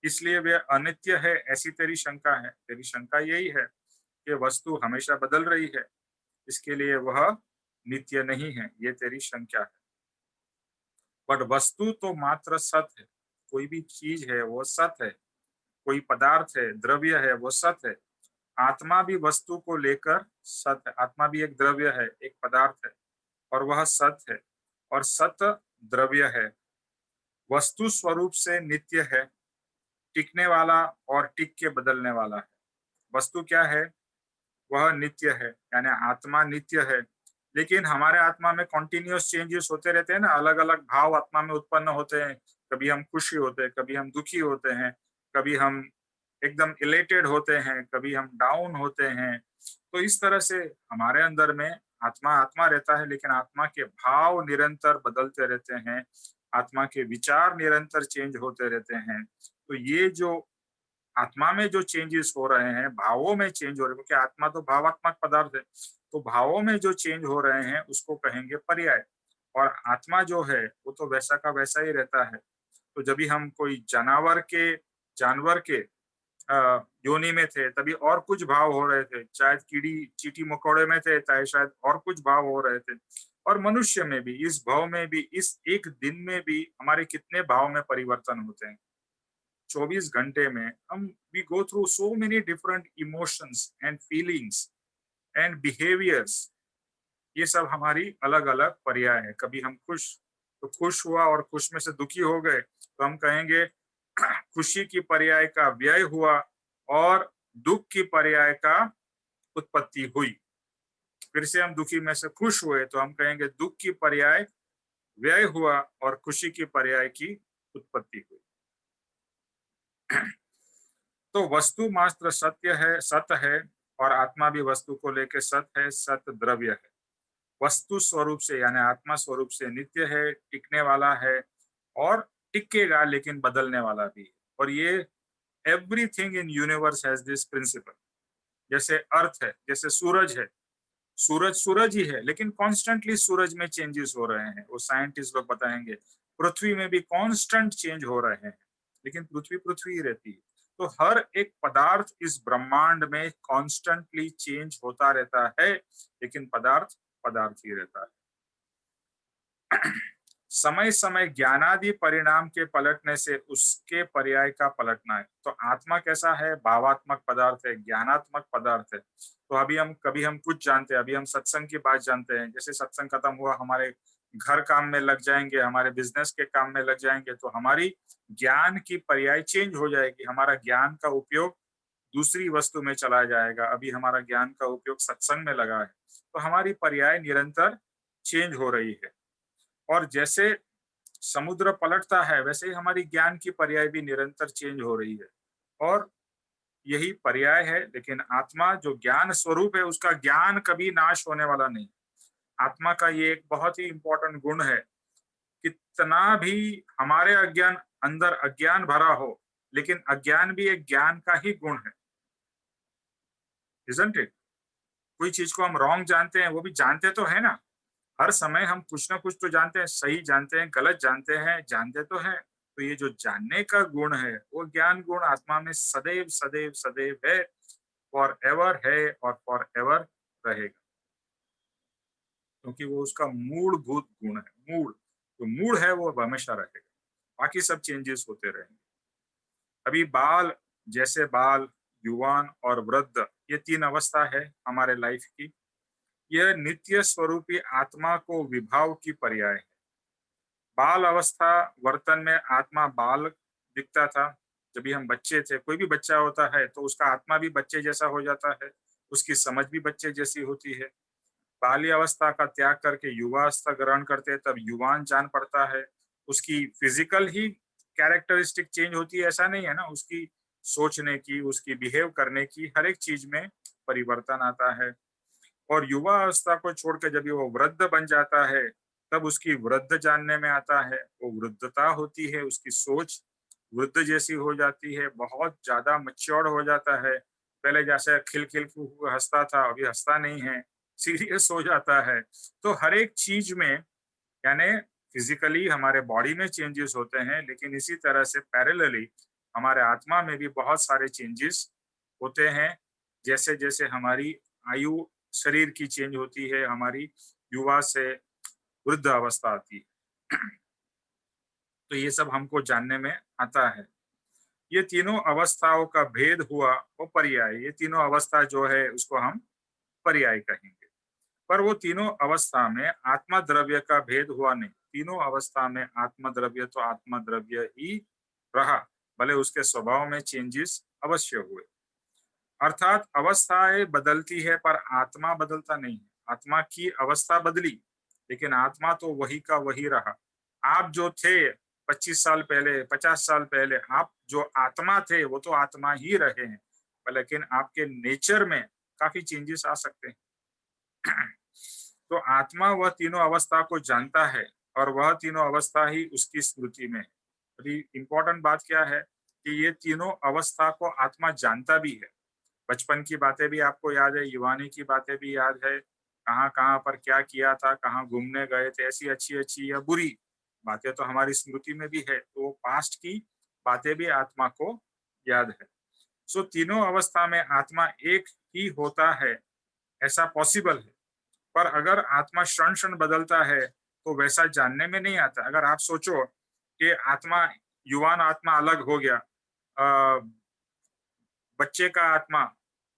इसलिए वे अनित्य है, ऐसी तेरी शंका है। तेरी शंका यही है कि वस्तु हमेशा बदल रही है, इसके लिए वह नित्य नहीं है, ये तेरी शंका है। बट वस्तु तो मात्र सत है, कोई भी चीज है वो सत है, कोई पदार्थ है, द्रव्य है, वो सत है। आत्मा भी वस्तु को लेकर सत है, आत्मा भी एक द्रव्य है, एक पदार्थ है, और वह सत है, और सत द्रव्य है। वस्तु स्वरूप से नित्य है, टिकने वाला और टिक के बदलने वाला है। वस्तु क्या है? वह नित्य है, यानी आत्मा नित्य है। लेकिन हमारे आत्मा में कॉन्टिन्यूअस चेंजेस होते रहते हैं ना, अलग अलग भाव आत्मा में उत्पन्न होते हैं। कभी हम खुशी होते हैं, कभी हम दुखी होते हैं, कभी हम एकदम इलेटेड होते हैं, कभी हम डाउन होते हैं। तो इस तरह से हमारे अंदर में आत्मा आत्मा रहता है, लेकिन आत्मा के भाव निरंतर बदलते रहते हैं, आत्मा के विचार निरंतर चेंज होते रहते हैं। तो ये जो आत्मा में जो चेंजेस हो रहे हैं, भावों में चेंज हो रहे हैं, क्योंकि आत्मा तो भावात्मक पदार्थ है, तो भावों में जो चेंज हो रहे हैं उसको कहेंगे पर्याय। और आत्मा जो है वो तो वैसा का वैसा ही रहता है। तो जब भी हम कोई जानवर के योनि में थे तभी और कुछ भाव हो रहे थे, शायद कीड़ी चींटी मकोड़े में थे चाहे शायद और कुछ भाव हो रहे थे। और मनुष्य में भी, इस भाव में भी, इस एक दिन में भी हमारे कितने भाव में परिवर्तन होते हैं। 24 घंटे में हम we go through so many different emotions and feelings and behaviours. ये सब हमारी अलग अलग पर्याय है। कभी हम खुश हुआ और खुश में से दुखी हो गए तो हम कहेंगे खुशी की पर्याय का व्यय हुआ, और दुख की पर्याय का उत्पत्ति हुई। फिर से हम दुखी में से खुश हुए तो हम कहेंगे दुख की पर्याय व्यय हुआ और खुशी की पर्याय की उत्पत्ति हुई। तो वस्तु मात्र सत्य है, सत्य है, और आत्मा भी वस्तु को लेकर सत्य है, सत्य द्रव्य है। वस्तु स्वरूप से यानी आत्मा स्वरूप से नित्य है, टिकने वाला है और टिकेगा लेकिन बदलने वाला भी है। और ये everything in universe has this principle. जैसे अर्थ है, जैसे सूरज है, सूरज सूरज ही है लेकिन कॉन्स्टेंटली सूरज में चेंजेस हो रहे हैं, वो साइंटिस्ट लोग बताएंगे। पृथ्वी में भी कांस्टेंट चेंज हो रहे हैं लेकिन पृथ्वी पृथ्वी ही रहती है। तो हर एक पदार्थ इस ब्रह्मांड में कांस्टेंटली चेंज होता रहता है लेकिन पदार्थ पदार्थ ही रहता है। समय समय ज्ञानादि परिणाम के पलटने से उसके पर्याय का पलटना है। तो आत्मा कैसा है? भावात्मक पदार्थ है, ज्ञानात्मक पदार्थ है। तो अभी हम कभी हम कुछ जानते हैं, अभी हम सत्संग की बात जानते हैं, जैसे सत्संग खत्म हुआ हमारे घर काम में लग जाएंगे, हमारे बिजनेस के काम में लग जाएंगे, तो हमारी ज्ञान की पर्याय चेंज हो जाएगी। हमारा ज्ञान का उपयोग दूसरी वस्तु में चला जाएगा। अभी हमारा ज्ञान का उपयोग सत्संग में लगा है, तो हमारी पर्याय निरंतर चेंज हो रही है। और जैसे समुद्र पलटता है वैसे ही हमारी ज्ञान की पर्याय भी निरंतर चेंज हो रही है। और यही पर्याय है। लेकिन आत्मा जो ज्ञान स्वरूप है उसका ज्ञान कभी नाश होने वाला नहीं। आत्मा का ये एक बहुत ही इंपॉर्टेंट गुण है, कितना भी हमारे अज्ञान अंदर अज्ञान भरा हो लेकिन अज्ञान भी एक ज्ञान का ही गुण है, isn't it? कोई चीज को हम रॉन्ग जानते हैं, वो भी जानते तो है ना, हर समय हम कुछ ना कुछ तो जानते हैं, सही जानते हैं, गलत जानते हैं, जानते तो हैं। तो ये जो जानने का गुण है वो ज्ञान गुण आत्मा में सदैव सदैव सदैव है, फॉर एवर है और फॉर एवर रहेगा, क्योंकि वो उसका मूलभूत गुण है। मूल जो मूल है वो हमेशा रहेगा, बाकी सब चेंजेस होते रहेंगे। अभी बाल, जैसे बाल, युवान और वृद्ध, ये तीन अवस्था है हमारे लाइफ की। यह नित्य स्वरूपी आत्मा को विभाव की पर्याय है। बाल अवस्था वर्तन में आत्मा बाल दिखता था। जब भी हम बच्चे थे, कोई भी बच्चा होता है तो उसका आत्मा भी बच्चे जैसा हो जाता है, उसकी समझ भी बच्चे जैसी होती है। बाल्य अवस्था का त्याग करके युवावस्था ग्रहण करते हैं, तब युवान जान पड़ता है। उसकी फिजिकल ही कैरेक्टरिस्टिक चेंज होती है, ऐसा नहीं है ना, उसकी सोचने की, उसकी बिहेव करने की, हर एक चीज में परिवर्तन आता है। और युवा अवस्था को छोड़कर जब वो वृद्ध बन जाता है तब उसकी वृद्ध जानने में आता है, वो वृद्धता होती है, उसकी सोच वृद्ध जैसी हो जाती है, बहुत ज्यादा मैच्योर्ड हो जाता है। पहले जैसे खिल खिल हंसता था अभी हंसता नहीं है, सीरियस हो जाता है। तो हर एक चीज में यानी फिजिकली हमारे बॉडी में चेंजेस होते हैं, लेकिन इसी तरह से पैरेलली हमारे आत्मा में भी बहुत सारे चेंजेस होते हैं। जैसे जैसे हमारी आयु शरीर की चेंज होती है, हमारी युवा से वृद्ध अवस्था आती है। तो ये सब हमको जानने में आता है। ये तीनों अवस्थाओं का भेद हुआ वो पर्याय। ये तीनों अवस्था जो है उसको हम पर्याय कहेंगे। पर वो तीनों अवस्था में आत्मा द्रव्य का भेद हुआ नहीं। तीनों अवस्था में आत्मा द्रव्य तो आत्मा द्रव्य ही रहा, भले उसके स्वभाव में चेंजेस अवश्य हुए। अर्थात अवस्थाएं बदलती है पर आत्मा बदलता नहीं। आत्मा की अवस्था बदली लेकिन आत्मा तो वही का वही रहा। आप जो थे 25 साल पहले, 50 साल पहले, आप जो आत्मा थे वो तो आत्मा ही रहे हैं, लेकिन आपके नेचर में काफी चेंजेस आ सकते हैं। तो आत्मा वह तीनों अवस्था को जानता है और वह तीनों अवस्था ही उसकी स्मृति में है। बड़ी इंपॉर्टेंट बात क्या है कि ये तीनों अवस्था को आत्मा जानता भी है। बचपन की बातें भी आपको याद है, युवानी की बातें भी याद है, कहाँ कहाँ पर क्या किया था, कहाँ घूमने गए थे, ऐसी अच्छी अच्छी या बुरी बातें तो हमारी स्मृति में भी है। तो पास्ट की बातें भी आत्मा को याद है। सो तीनों अवस्था में आत्मा एक ही होता है, ऐसा पॉसिबल है। पर अगर आत्मा क्षण क्षण बदलता है तो वैसा जानने में नहीं आता। अगर आप सोचो कि आत्मा, युवान आत्मा अलग हो गया, बच्चे का आत्मा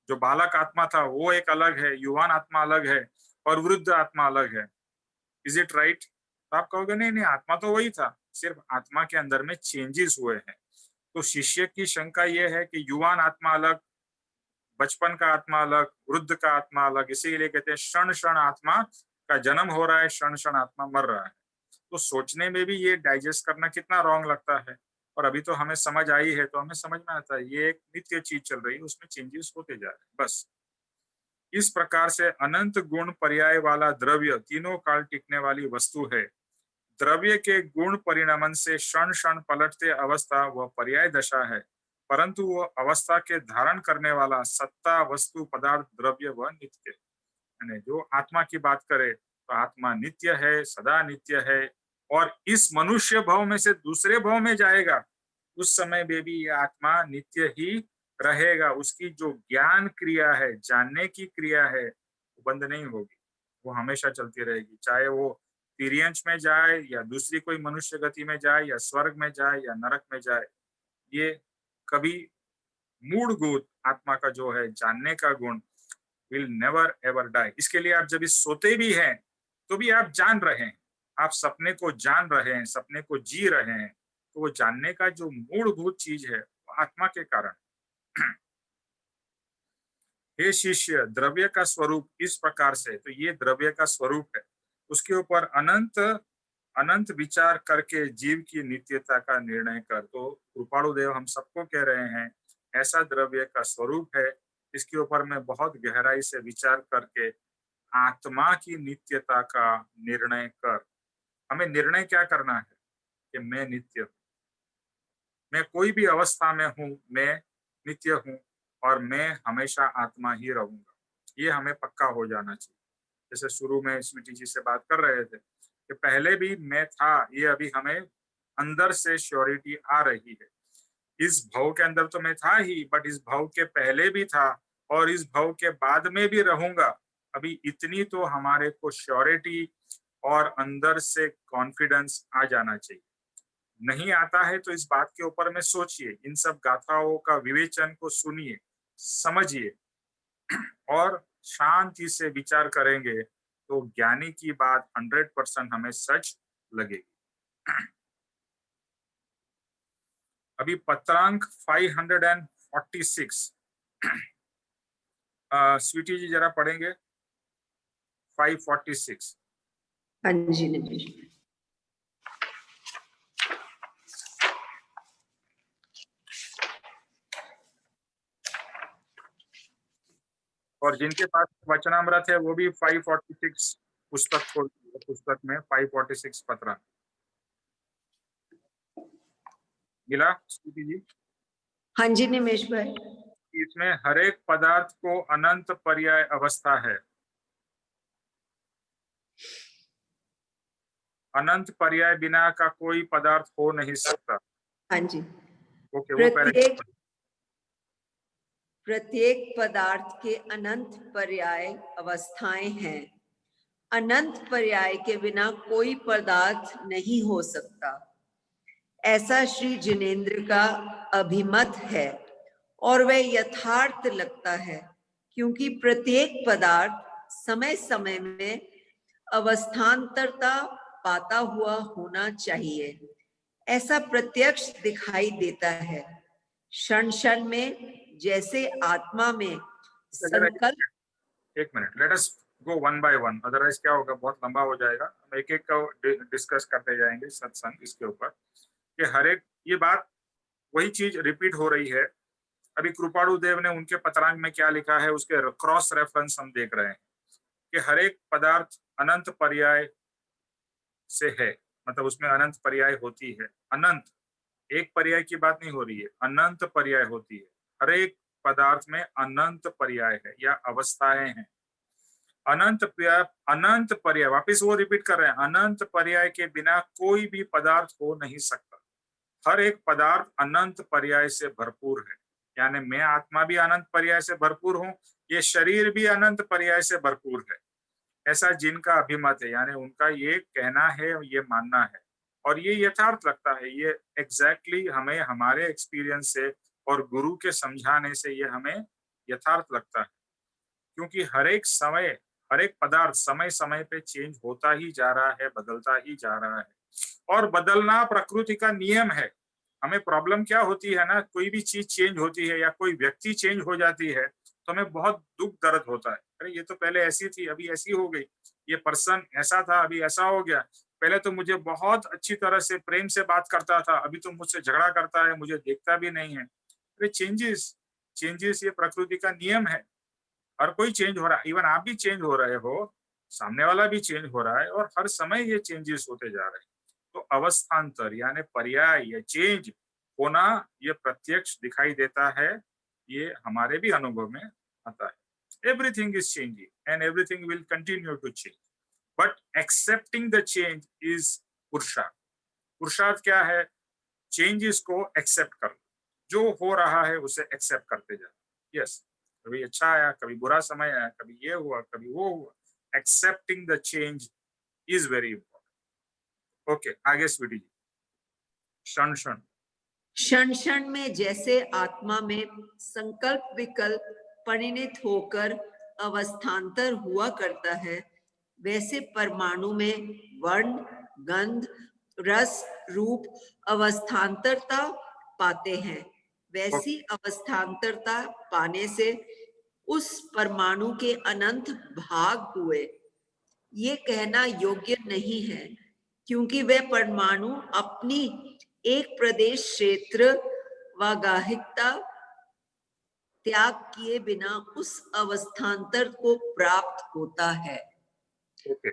जो बालक आत्मा था वो एक अलग है, युवान आत्मा अलग है और वृद्ध आत्मा अलग है। Is it right? तो आप कहोगे नहीं नहीं, आत्मा तो वही था, सिर्फ आत्मा के अंदर में चेंजेस हुए हैं। तो शिष्य की शंका यह है कि युवान आत्मा अलग, बचपन का आत्मा अलग, वृद्ध का आत्मा अलग, इसीलिए कहते हैं क्षण क्षण आत्मा का जन्म हो रहा है, क्षण क्षण आत्मा मर रहा है। तो सोचने में भी ये डाइजेस्ट करना कितना रॉन्ग लगता है। और अभी तो हमें समझ आई है, तो हमें समझ में आता है ये एक नित्य चीज चल रही है, उसमें चेंजेस होते जा रहे हैं बस। इस प्रकार से अनंत गुण पर्याय वाला द्रव्य तीनों काल टिकने वाली वस्तु है। द्रव्य के गुण परिणमन से क्षण क्षण पलटते अवस्था वह पर्याय दशा है, परंतु वह अवस्था के धारण करने वाला सत्ता वस्तु पदार्थ द्रव्य वह नित्य है। यानी जो आत्मा की बात करे तो आत्मा नित्य है, सदा नित्य है, और इस मनुष्य भव में से दूसरे भव में जाएगा उस समय में भी ये आत्मा नित्य ही रहेगा। उसकी जो ज्ञान क्रिया है, जानने की क्रिया है, वो बंद नहीं होगी, वो हमेशा चलती रहेगी। चाहे वो तिर्यंश में जाए या दूसरी कोई मनुष्य गति में जाए या स्वर्ग में जाए या नरक में जाए, ये कभी मूलभूत आत्मा का जो है जानने का गुण विल नेवर एवर डाई। इसके लिए आप जब इस सोते भी हैं तो भी आप जान रहे हैं, आप सपने को जान रहे हैं, सपने को जी रहे हैं, तो वो जानने का जो मूलभूत चीज है वो आत्मा के कारण। हे शिष्य, द्रव्य का स्वरूप इस प्रकार से, तो ये द्रव्य का स्वरूप है, उसके ऊपर अनंत अनंत विचार करके जीव की नित्यता का निर्णय कर। तो कृपाणु देव हम सबको कह रहे हैं ऐसा द्रव्य का स्वरूप है, इसके ऊपर में बहुत गहराई से विचार करके आत्मा की नित्यता का निर्णय कर। हमें निर्णय क्या करना है कि मैं नित्य हूं, मैं कोई भी अवस्था में हूं, मैं नित्य हूं और मैं हमेशा आत्मा ही रहूंगा। ये हमें पक्का हो जाना चाहिए। जैसे शुरू में स्वीटी जी से बात कर रहे थे कि पहले भी मैं था, ये अभी हमें अंदर से श्योरिटी आ रही है। इस भव के अंदर तो मैं था ही, बट इस भव के पहले भी था और इस भव के बाद में भी रहूंगा। अभी इतनी तो हमारे को श्योरिटी और अंदर से कॉन्फिडेंस आ जाना चाहिए। नहीं आता है तो इस बात के ऊपर में सोचिए, इन सब गाथाओं का विवेचन को सुनिए, समझिए और शांति से विचार करेंगे तो ज्ञानी की बात 100% हमें सच लगेगी। अभी पत्रांक 546 स्वीटी जी जरा पढ़ेंगे 546। हाँ जी निधि। और जिनके पास वचनामृत है वो भी 546 पुस्तक खोल, पुस्तक में 546 पत्र मिला स्वीटी जी। हाँ जी निमेश भाई। इसमें हर एक पदार्थ को अनंत पर्याय अवस्था है। अनंत पर्याय बिना का कोई पदार्थ हो नहीं सकता। हाँ जी। ओके, वो प्रत्येक पदार्थ के अनंत पर्याय अवस्थाएं हैं। अनंत पर्याय के बिना कोई पदार्थ नहीं हो सकता, ऐसा श्री जिनेंद्र का अभिमत है और वह यथार्थ लगता है, क्योंकि प्रत्येक पदार्थ समय समय में अवस्थांतरता पाता हुआ होना चाहिए। ऐसा प्रत्यक्ष दिखाई देता है। क्षण क्षण में जैसे आत्मा में संकल्प। एक minute, let us go one by one, otherwise क्या होगा, बहुत लंबा हो जाएगा। हम एक एक का डिस्कस करते जाएंगे सत्संग इसके ऊपर कि हर एक, ये बात वही चीज रिपीट हो रही है। अभी कृपाणु देव ने उनके पत्रांक में क्या लिखा है उसके क्रॉस रेफरेंस हम देख रहे हैं कि हर एक पदार्थ अनंत पर्याय से है, मतलब उसमें अनंत पर्याय होती है। अनंत, एक पर्याय की बात नहीं हो रही है, अनंत पर्याय होती है। हर एक पदार्थ में अनंत पर्याय है या अवस्थाएं हैं। अनंत पर्याय, वापिस वो रिपीट कर रहे हैं, अनंत पर्याय के बिना कोई भी पदार्थ हो नहीं सकता। हर एक पदार्थ अनंत पर्याय से भरपूर है। यानी मैं आत्मा भी अनंत पर्याय से भरपूर हूँ, ये शरीर भी अनंत पर्याय से भरपूर है, ऐसा जिनका अभिमत है। यानी उनका ये कहना है, ये मानना है और ये यथार्थ लगता है। ये एग्जैक्टली हमें हमारे एक्सपीरियंस से और गुरु के समझाने से ये हमें यथार्थ लगता है, क्योंकि हर एक समय, हर एक पदार्थ समय समय पे चेंज होता ही जा रहा है, बदलता ही जा रहा है और बदलना प्रकृति का नियम है। हमें प्रॉब्लम क्या होती है ना, कोई भी चीज चेंज होती है या कोई व्यक्ति चेंज हो जाती है तो हमें बहुत दुख दर्द होता है, अरे ये तो पहले ऐसी थी अभी ऐसी हो गई, ये पर्सन ऐसा था अभी ऐसा हो गया, पहले तो मुझे बहुत अच्छी तरह से प्रेम से बात करता था, अभी तो मुझसे झगड़ा करता है, मुझे देखता भी नहीं है। अरे चेंजेस चेंजेस ये प्रकृति का नियम है, हर कोई चेंज हो रहा है, इवन आप भी चेंज हो रहे हो, सामने वाला भी चेंज हो रहा है और हर समय ये चेंजेस होते जा रहे हैं। तो अवस्थान्तर यानी पर्याय या चेंज होना ये प्रत्यक्ष दिखाई देता है, ये हमारे भी अनुभव में आता है। Everything is changing and everything will continue to change, but accepting the change is पुरुषार्थ। पुरुषार्थ क्या है? चेंजेस को एक्सेप्ट कर, जो हो रहा है उसे एक्सेप्ट करते जाए। यस, कभी अच्छा आया, कभी बुरा समय आया, कभी ये हुआ, कभी वो हुआ। Accepting the change is very important. Okay, आगे स्वीटी जी। क्षण क्षण क्षण क्षण में जैसे आत्मा में संकल्प विकल्प परिणित होकर अवस्थान्तर हुआ करता है, वैसे परमाणु में वर्ण, गंध, रस, रूप अवस्थान्तरता पाते हैं। वैसी अवस्थान्तरता पाने से उस परमाणु के अनंत भाग हुए ये कहना योग्य नहीं है, क्योंकि वह परमाणु अपनी एक प्रदेश क्षेत्र व गाहिकता त्याग किए बिना उस अवस्थान्तर को प्राप्त होता है। ओके,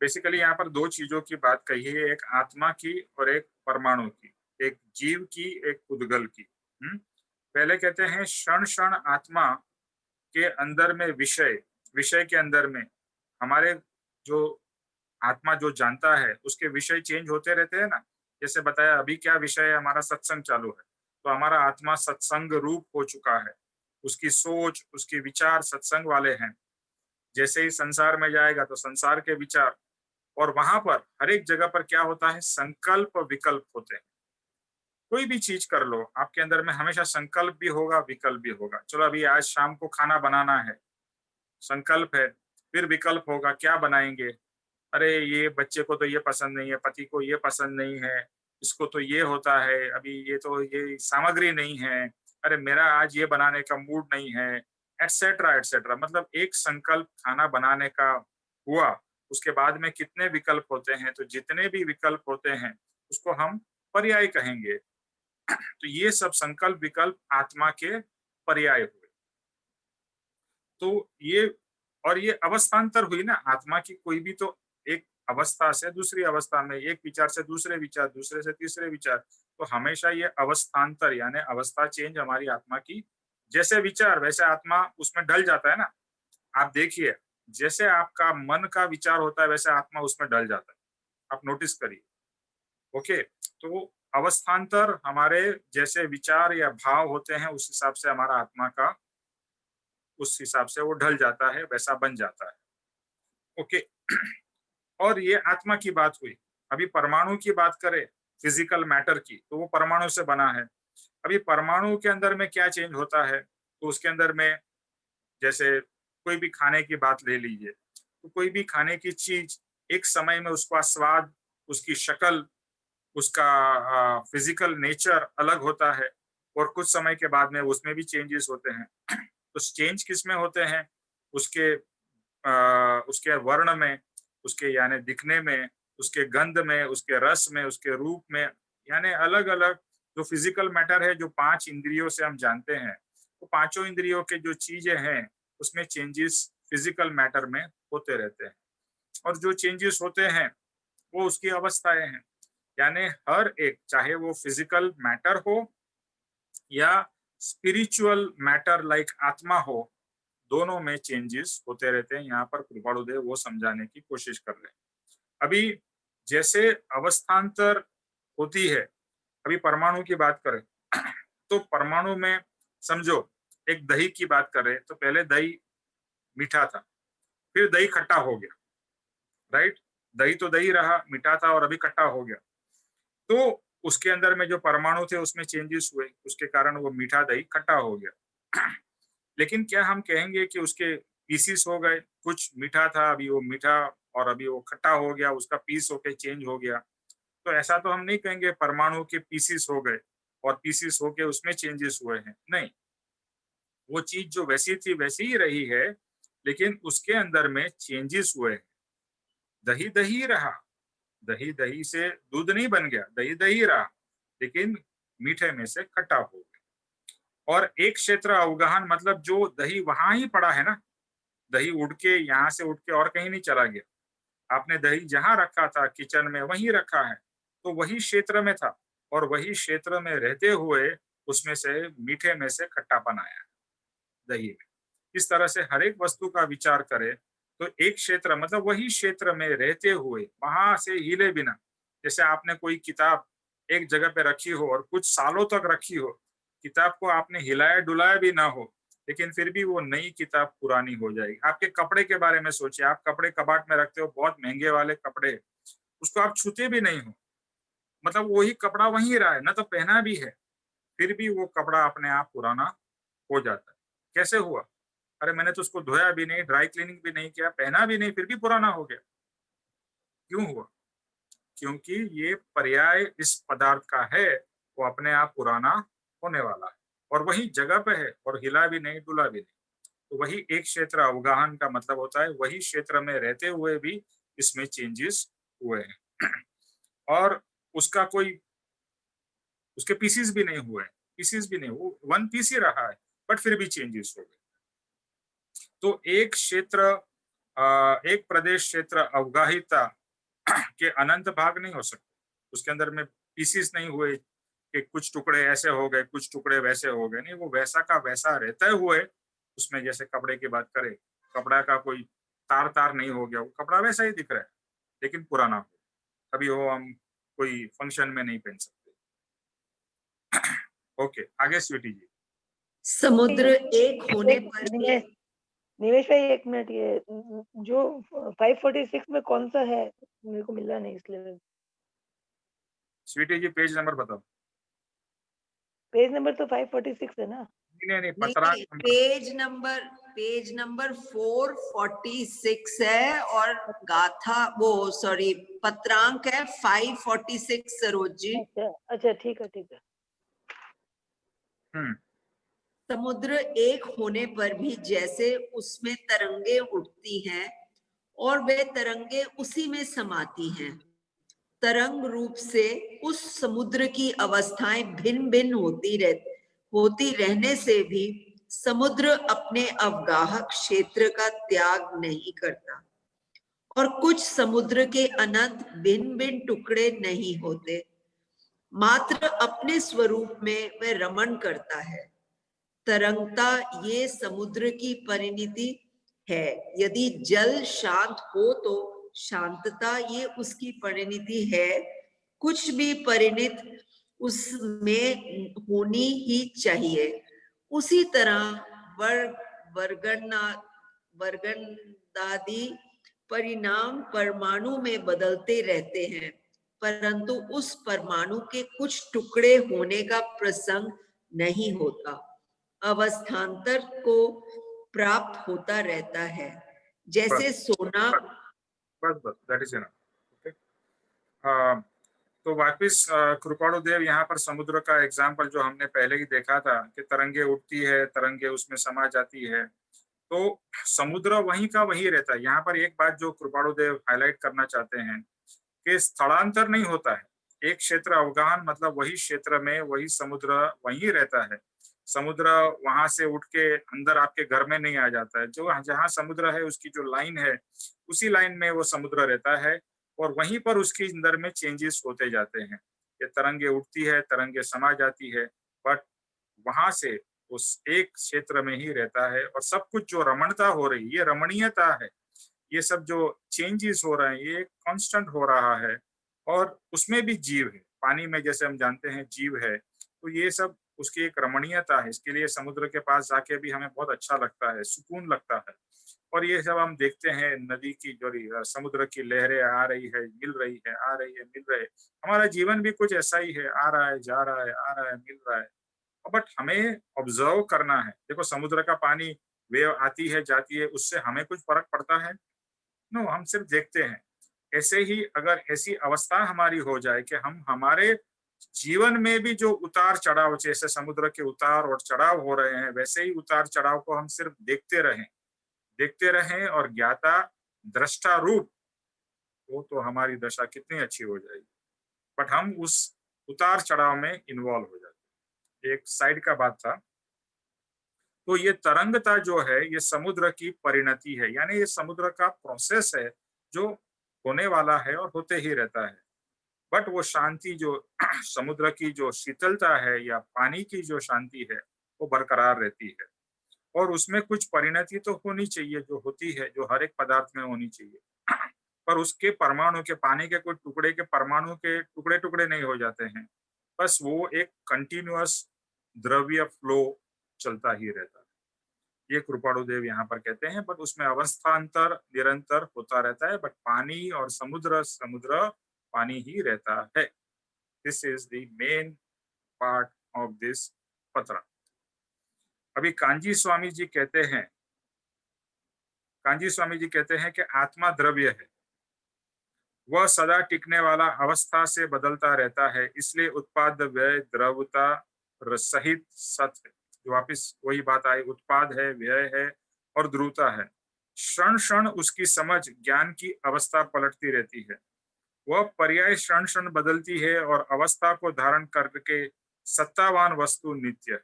बेसिकली यहाँ पर दो चीजों की बात कही है, एक आत्मा की और एक परमाणु की, एक जीव की, एक उद्गल की। पहले कहते हैं क्षण क्षण आत्मा के अंदर में विषय, विषय के अंदर में हमारे जो आत्मा जो जानता है उसके विषय चेंज होते रहते हैं ना। जैसे बताया अभी क्या विषय है, हमारा सत्संग चालू है, तो हमारा आत्मा सत्संग रूप हो चुका है, उसकी सोच उसके विचार सत्संग वाले हैं। जैसे ही संसार में जाएगा तो संसार के विचार, और वहां पर हर एक जगह पर क्या होता है, संकल्प विकल्प होते हैं। कोई भी चीज कर लो, आपके अंदर में हमेशा संकल्प भी होगा विकल्प भी होगा। चलो अभी आज शाम को खाना बनाना है, संकल्प है, फिर विकल्प होगा क्या बनाएंगे, अरे ये बच्चे को तो ये पसंद नहीं है, पति को ये पसंद नहीं है, इसको तो ये होता है, अभी ये तो ये सामग्री नहीं है, अरे मेरा आज ये बनाने का मूड नहीं है, एटसेट्रा एटसेट्रा। मतलब एक संकल्प खाना बनाने का हुआ, उसके बाद में कितने विकल्प होते हैं, तो जितने भी विकल्प होते हैं उसको हम पर्याय कहेंगे। तो ये सब संकल्प विकल्प आत्मा के पर्याय हुए। तो ये और ये अवस्थान्तर हुई ना आत्मा की, कोई भी तो एक अवस्था से दूसरी अवस्था में, एक विचार से दूसरे विचार, दूसरे से तीसरे विचार, तो हमेशा ये अवस्थान्तर यानी अवस्था चेंज हमारी आत्मा की। जैसे विचार वैसे आत्मा उसमें ढल जाता है ना। आप देखिए, जैसे आपका मन का विचार होता है वैसे आत्मा उसमें ढल जाता है, आप नोटिस करिए। ओके, तो अवस्थान्तर हमारे जैसे विचार या भाव होते हैं उस हिसाब से हमारा आत्मा का, उस हिसाब से वो ढल जाता है, वैसा बन जाता है। ओके, और ये आत्मा की बात हुई। अभी परमाणु की बात करें, फिजिकल मैटर की, तो वो परमाणु से बना है। अभी परमाणु के अंदर में क्या चेंज होता है, तो उसके अंदर में जैसे कोई भी खाने की बात ले लीजिए, तो कोई भी खाने की चीज एक समय में उसका स्वाद, उसकी शक्ल, उसका फिजिकल नेचर अलग होता है, और कुछ समय के बाद में उसमें भी चेंजेस होते हैं। तो चेंज किस में होते हैं, उसके वर्ण में, उसके यानी दिखने में, उसके गंध में, उसके रस में, उसके रूप में, यानी अलग अलग जो फिजिकल मैटर है, जो 5 इंद्रियों से हम जानते हैं, तो पांचों इंद्रियों के जो चीजें हैं उसमें चेंजेस फिजिकल मैटर में होते रहते हैं। और जो चेंजेस होते हैं वो उसकी अवस्थाएं हैं, यानी हर एक, चाहे वो फिजिकल मैटर हो या स्पिरिचुअल मैटर लाइक आत्मा हो, दोनों में चेंजेस होते रहते हैं। यहाँ पर कृपाणुदेव वो समझाने की कोशिश कर रहे हैं। अभी जैसे अवस्थान्तर होती है, अभी परमाणु की बात करें तो परमाणु में समझो एक दही की बात करें, तो पहले दही मीठा था, फिर दही खट्टा हो गया, राइट। दही तो दही रहा, मीठा था और अभी खट्टा हो गया। तो उसके अंदर में जो परमाणु थे उसमें चेंजेस हुए, उसके कारण वो मीठा दही खट्टा हो गया। लेकिन क्या हम कहेंगे कि उसके पीसीस हो गए, कुछ मीठा था अभी वो मीठा और अभी वो खट्टा हो गया, उसका पीस होके चेंज हो गया? तो ऐसा तो हम नहीं कहेंगे परमाणु के पीसीस हो गए और पीसीस होके उसमें चेंजेस हुए हैं, नहीं, वो चीज जो वैसी थी वैसी ही रही है, लेकिन उसके अंदर में चेंजेस हुए हैं। दही दही रहा, दही दही से दूध नहीं बन गया, दही दही रहा, लेकिन मीठे में से खट्टा हो गया। और एक क्षेत्र अवगाहन मतलब जो दही वहां ही पड़ा है ना, दही उड़ के यहाँ से उठ के और कहीं नहीं चला गया। आपने दही जहां रखा था किचन में वहीं रखा है, तो वही क्षेत्र में था और वही क्षेत्र में रहते हुए उसमें से मीठे में से खट्टापन आया है दही में। इस तरह से हर एक वस्तु का विचार करें तो एक क्षेत्र मतलब वही क्षेत्र में रहते हुए वहां से हिले बिना, जैसे आपने कोई किताब एक जगह पे रखी हो और कुछ सालों तक रखी हो, किताब को आपने हिलाया डुलाया भी ना हो, लेकिन फिर भी वो नई किताब पुरानी हो जाएगी। आपके कपड़े के बारे में सोचिए, आप कपड़े कबाड़ में रखते हो, बहुत महंगे वाले कपड़े, उसको आप छूते भी नहीं हो, मतलब वही कपड़ा वहीं रहा है ना, तो पहना भी है, फिर भी वो कपड़ा अपने आप पुराना हो जाता है। कैसे हुआ? अरे मैंने तो उसको धोया भी नहीं, ड्राई क्लीनिंग भी नहीं किया, पहना भी नहीं, फिर भी पुराना हो गया। क्यों हुआ? क्योंकि ये पर्याय इस पदार्थ का है, वो अपने आप पुराना होने वाला है और वही जगह पे है और हिला भी नहीं डुला भी नहीं। तो वही एक क्षेत्र अवगाहन का मतलब होता है, वही क्षेत्र में रहते हुए भी इसमें चेंजेस हुए हैं और उसका कोई उसके पीसीस भी नहीं हुए, पीसीस भी नहीं, वो वन पीस ही रहा है, बट फिर भी चेंजेस हो गए। तो एक क्षेत्र एक प्रदेश क्षेत्र अवगाहिता के अनंत भाग नहीं हो सकते, उसके अंदर में पीसीस नहीं हुए कि कुछ टुकड़े ऐसे हो गए कुछ टुकड़े वैसे हो गए, नहीं, वो वैसा का वैसा रहते हुए उसमें, जैसे कपड़े की बात करें, कपड़ा का कोई तार तार नहीं हो गया, वो कपड़ा वैसा ही दिख रहा है लेकिन पुराना हो, अभी वो हम कोई फंक्शन में नहीं पहन सकते। ओके, आगे स्वीटी जी। समुद्र एक होने पर भी निवेश भाई एक मिनट, ये जो 546 में कौन सा है, मेरे को मिला नहीं इसलिए। स्वीटी जी पेज नंबर बताओ। पेज नंबर तो 546 है ना? नहीं पतरा पेज नंबर 446 है और गाथा वो सॉरी पत्रांक है 546 सरोज जी। अच्छा ठीक है। समुद्र एक होने पर भी जैसे उसमें तरंगे उठती हैं और वे तरंगे उसी में समाती हैं, तरंग रूप से उस समुद्र की अवस्थाएं भिन्न भिन्न होती रहने से भी समुद्र अपने अवगाहक क्षेत्र का त्याग नहीं करता और कुछ समुद्र के अनंत भिन्न भिन्न टुकड़े नहीं होते, मात्र अपने स्वरूप में वह रमण करता है। तरंगता ये समुद्र की परिणति है, यदि जल शांत हो तो शांतता ये उसकी परिणति है, कुछ भी परिणत उसमें होनी ही चाहिए। उसी तरह वर्गणादि परिणाम परमाणु में बदलते रहते हैं, परंतु उस परमाणु के कुछ टुकड़े होने का प्रसंग नहीं होता, अवस्थान्तर को प्राप्त होता रहता है, जैसे सोना। बस दैट इज एनफ। ओके, तो वापिस कृपाणु देव यहाँ पर समुद्र का एग्जाम्पल जो हमने पहले ही देखा था कि तरंगे उठती है, तरंगे उसमें समा जाती है, तो समुद्र वहीं का वहीं रहता है। यहाँ पर एक बात जो कृपाणु देव हाईलाइट करना चाहते हैं कि स्थलांतर नहीं होता है, एक क्षेत्र अवगाहन मतलब वही क्षेत्र में वही समुद्र वहीं रहता है, समुद्र वहां से उठ के अंदर आपके घर में नहीं आ जाता है, जो जहाँ समुद्र है उसकी जो लाइन है उसी लाइन में वो समुद्र रहता है और वहीं पर उसके अंदर में चेंजेस होते जाते हैं, ये तरंगे उठती है, तरंगे समा जाती है, बट वहां से उस एक क्षेत्र में ही रहता है और सब कुछ जो रमणता हो रही है, ये रमणीयता है, ये सब जो चेंजेस हो रहे हैं ये कांस्टेंट हो रहा है और उसमें भी जीव है, पानी में जैसे हम जानते हैं जीव है, तो ये सब उसकी एक रमणीयता है। इसके लिए समुद्र के पास जाके भी हमें बहुत अच्छा लगता है, सुकून लगता है। और ये सब हम देखते हैं, नदी की जो समुद्र की लहरें आ रही है मिल रही है, आ रही है मिल रही है, हमारा जीवन भी कुछ ऐसा ही है, आ रहा है जा रहा है, आ रहा है मिल रहा है, बट हमें ऑब्जर्व करना है। देखो समुद्र का पानी वेव आती है जाती है, उससे हमें कुछ फर्क पड़ता है? नो, हम सिर्फ देखते हैं। ऐसे ही अगर ऐसी अवस्था हमारी हो जाए कि हम हमारे जीवन में भी जो उतार चढ़ाव, जैसे समुद्र के उतार और चढ़ाव हो रहे हैं, वैसे ही उतार चढ़ाव को हम सिर्फ देखते रहें और ज्ञाता दृष्टा रूप हो तो हमारी दशा कितनी अच्छी हो जाएगी। बट हम उस उतार चढ़ाव में इन्वॉल्व हो जाते हैं। एक साइड का बात था। तो ये तरंगता जो है ये समुद्र की परिणति है, यानी ये समुद्र का प्रोसेस है जो होने वाला है और होते ही रहता है। बट वो शांति जो समुद्र की जो शीतलता है या पानी की जो शांति है वो बरकरार रहती है, और उसमें कुछ परिणति तो होनी चाहिए, जो होती है, जो हर एक पदार्थ में होनी चाहिए। पर उसके परमाणु के, पानी के कोई टुकड़े के परमाणु के टुकड़े टुकड़े नहीं हो जाते हैं, बस वो एक कंटिन्यूअस द्रव्य फ्लो चलता ही रहता है। ये कृपाणुदेव यहाँ पर कहते हैं। बट उसमें अवस्थांतर निरंतर होता रहता है, बट पानी और समुद्र पानी ही रहता है। This is the main part of this पत्र। अभी कांजी स्वामी जी कहते हैं कि आत्मा द्रव्य है, वह सदा टिकने वाला, अवस्था से बदलता रहता है, इसलिए उत्पाद व्यय द्रवता सहित सत्य। जो वापिस वही बात आई, उत्पाद है, व्यय है और ध्रुवता है। क्षण क्षण उसकी समझ ज्ञान की अवस्था पलटती रहती है, वह पर्याय क्षण क्षण बदलती है और अवस्था को धारण करके सत्तावान वस्तु नित्य है।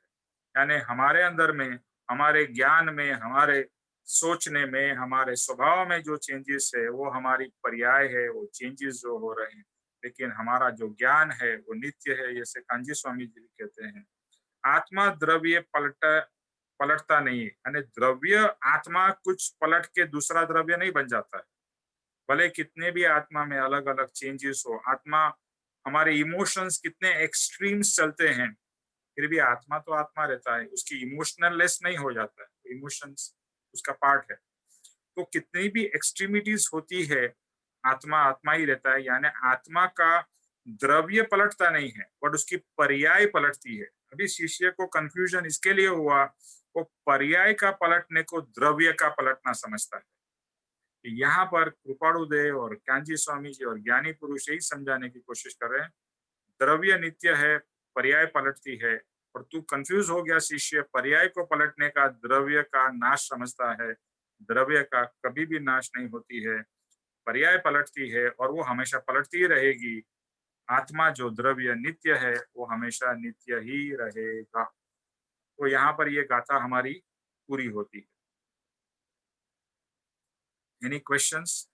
यानी हमारे अंदर में, हमारे ज्ञान में, हमारे सोचने में, हमारे स्वभाव में जो चेंजेस है वो हमारी पर्याय है, वो चेंजेस जो हो रहे हैं, लेकिन हमारा जो ज्ञान है वो नित्य है। जैसे कांजी स्वामी जी कहते हैं, आत्मा द्रव्य पलटता नहीं है, यानी द्रव्य आत्मा कुछ पलट के दूसरा द्रव्य नहीं बन जाता है। भले कितने भी आत्मा में अलग अलग चेंजेस हो, आत्मा, हमारे इमोशंस कितने एक्सट्रीम्स चलते हैं, फिर भी आत्मा तो आत्मा रहता है, उसकी इमोशनललेस नहीं हो जाता है, इमोशंस उसका पार्ट है। तो कितनी भी एक्सट्रीमिटीज होती है, आत्मा आत्मा ही रहता है। यानी आत्मा का द्रव्य पलटता नहीं है, बट उसकी पर्याय पलटती है। अभी शिष्य को कंफ्यूजन इसके लिए हुआ, वो पर्याय का पलटने को द्रव्य का पलटना समझता है। यहाँ पर कृपाणुदेव और कांजी स्वामी जी और ज्ञानी पुरुष यही समझाने की कोशिश कर रहे हैं, द्रव्य नित्य है, पर्याय पलटती है, और तू कंफ्यूज हो गया शिष्य, पर्याय को पलटने का द्रव्य का नाश समझता है। द्रव्य का कभी भी नाश नहीं होती है, पर्याय पलटती है और वो हमेशा पलटती ही रहेगी। आत्मा जो द्रव्य नित्य है वो हमेशा नित्य ही रहेगा। तो यहाँ पर ये गाथा हमारी पूरी होती है। Any questions?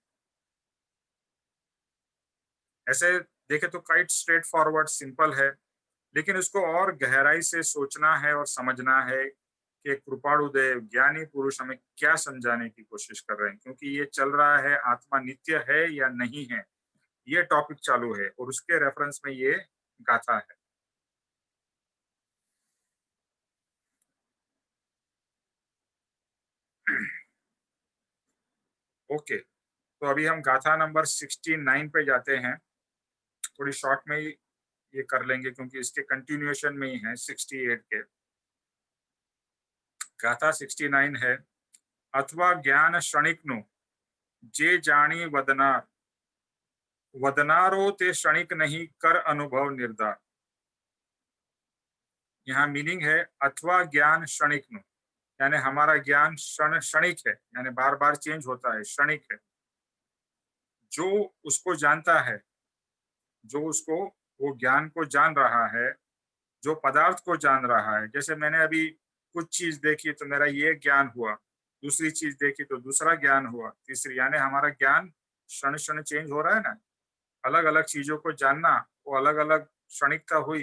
ऐसे देखे तो काइट स्ट्रेट फॉरवर्ड सिंपल है, लेकिन उसको और गहराई से सोचना है और समझना है कि कृपाणुदेव ज्ञानी पुरुष हमें क्या समझाने की कोशिश कर रहे हैं। क्योंकि ये चल रहा है आत्मा नित्य है या नहीं है, ये टॉपिक चालू है और उसके रेफरेंस में ये गाथा है। ओके, तो अभी हम गाथा नंबर 69 पे जाते हैं। थोड़ी शॉर्ट में ही ये कर लेंगे क्योंकि इसके कंटिन्यूएशन में ही है 68 के। गाथा 69 है, अथवा ज्ञान क्षणिक नु जे जानी वदनार, वदनारो ते क्षणिक नहीं कर अनुभव निर्धार। यहाँ मीनिंग है अथवा ज्ञान क्षणिक नु, यानी हमारा ज्ञान क्षणिक है, यानी बार बार चेंज होता है, क्षणिक है। जो उसको जानता है, जो उसको वो ज्ञान को जान रहा है, जो पदार्थ को जान रहा है। जैसे मैंने अभी कुछ चीज देखी तो मेरा ये ज्ञान हुआ, दूसरी चीज देखी तो दूसरा ज्ञान हुआ, तीसरी, यानी हमारा ज्ञान क्षण क्षण चेंज हो रहा है ना। अलग अलग चीजों को जानना, वो अलग अलग क्षणिकता हुई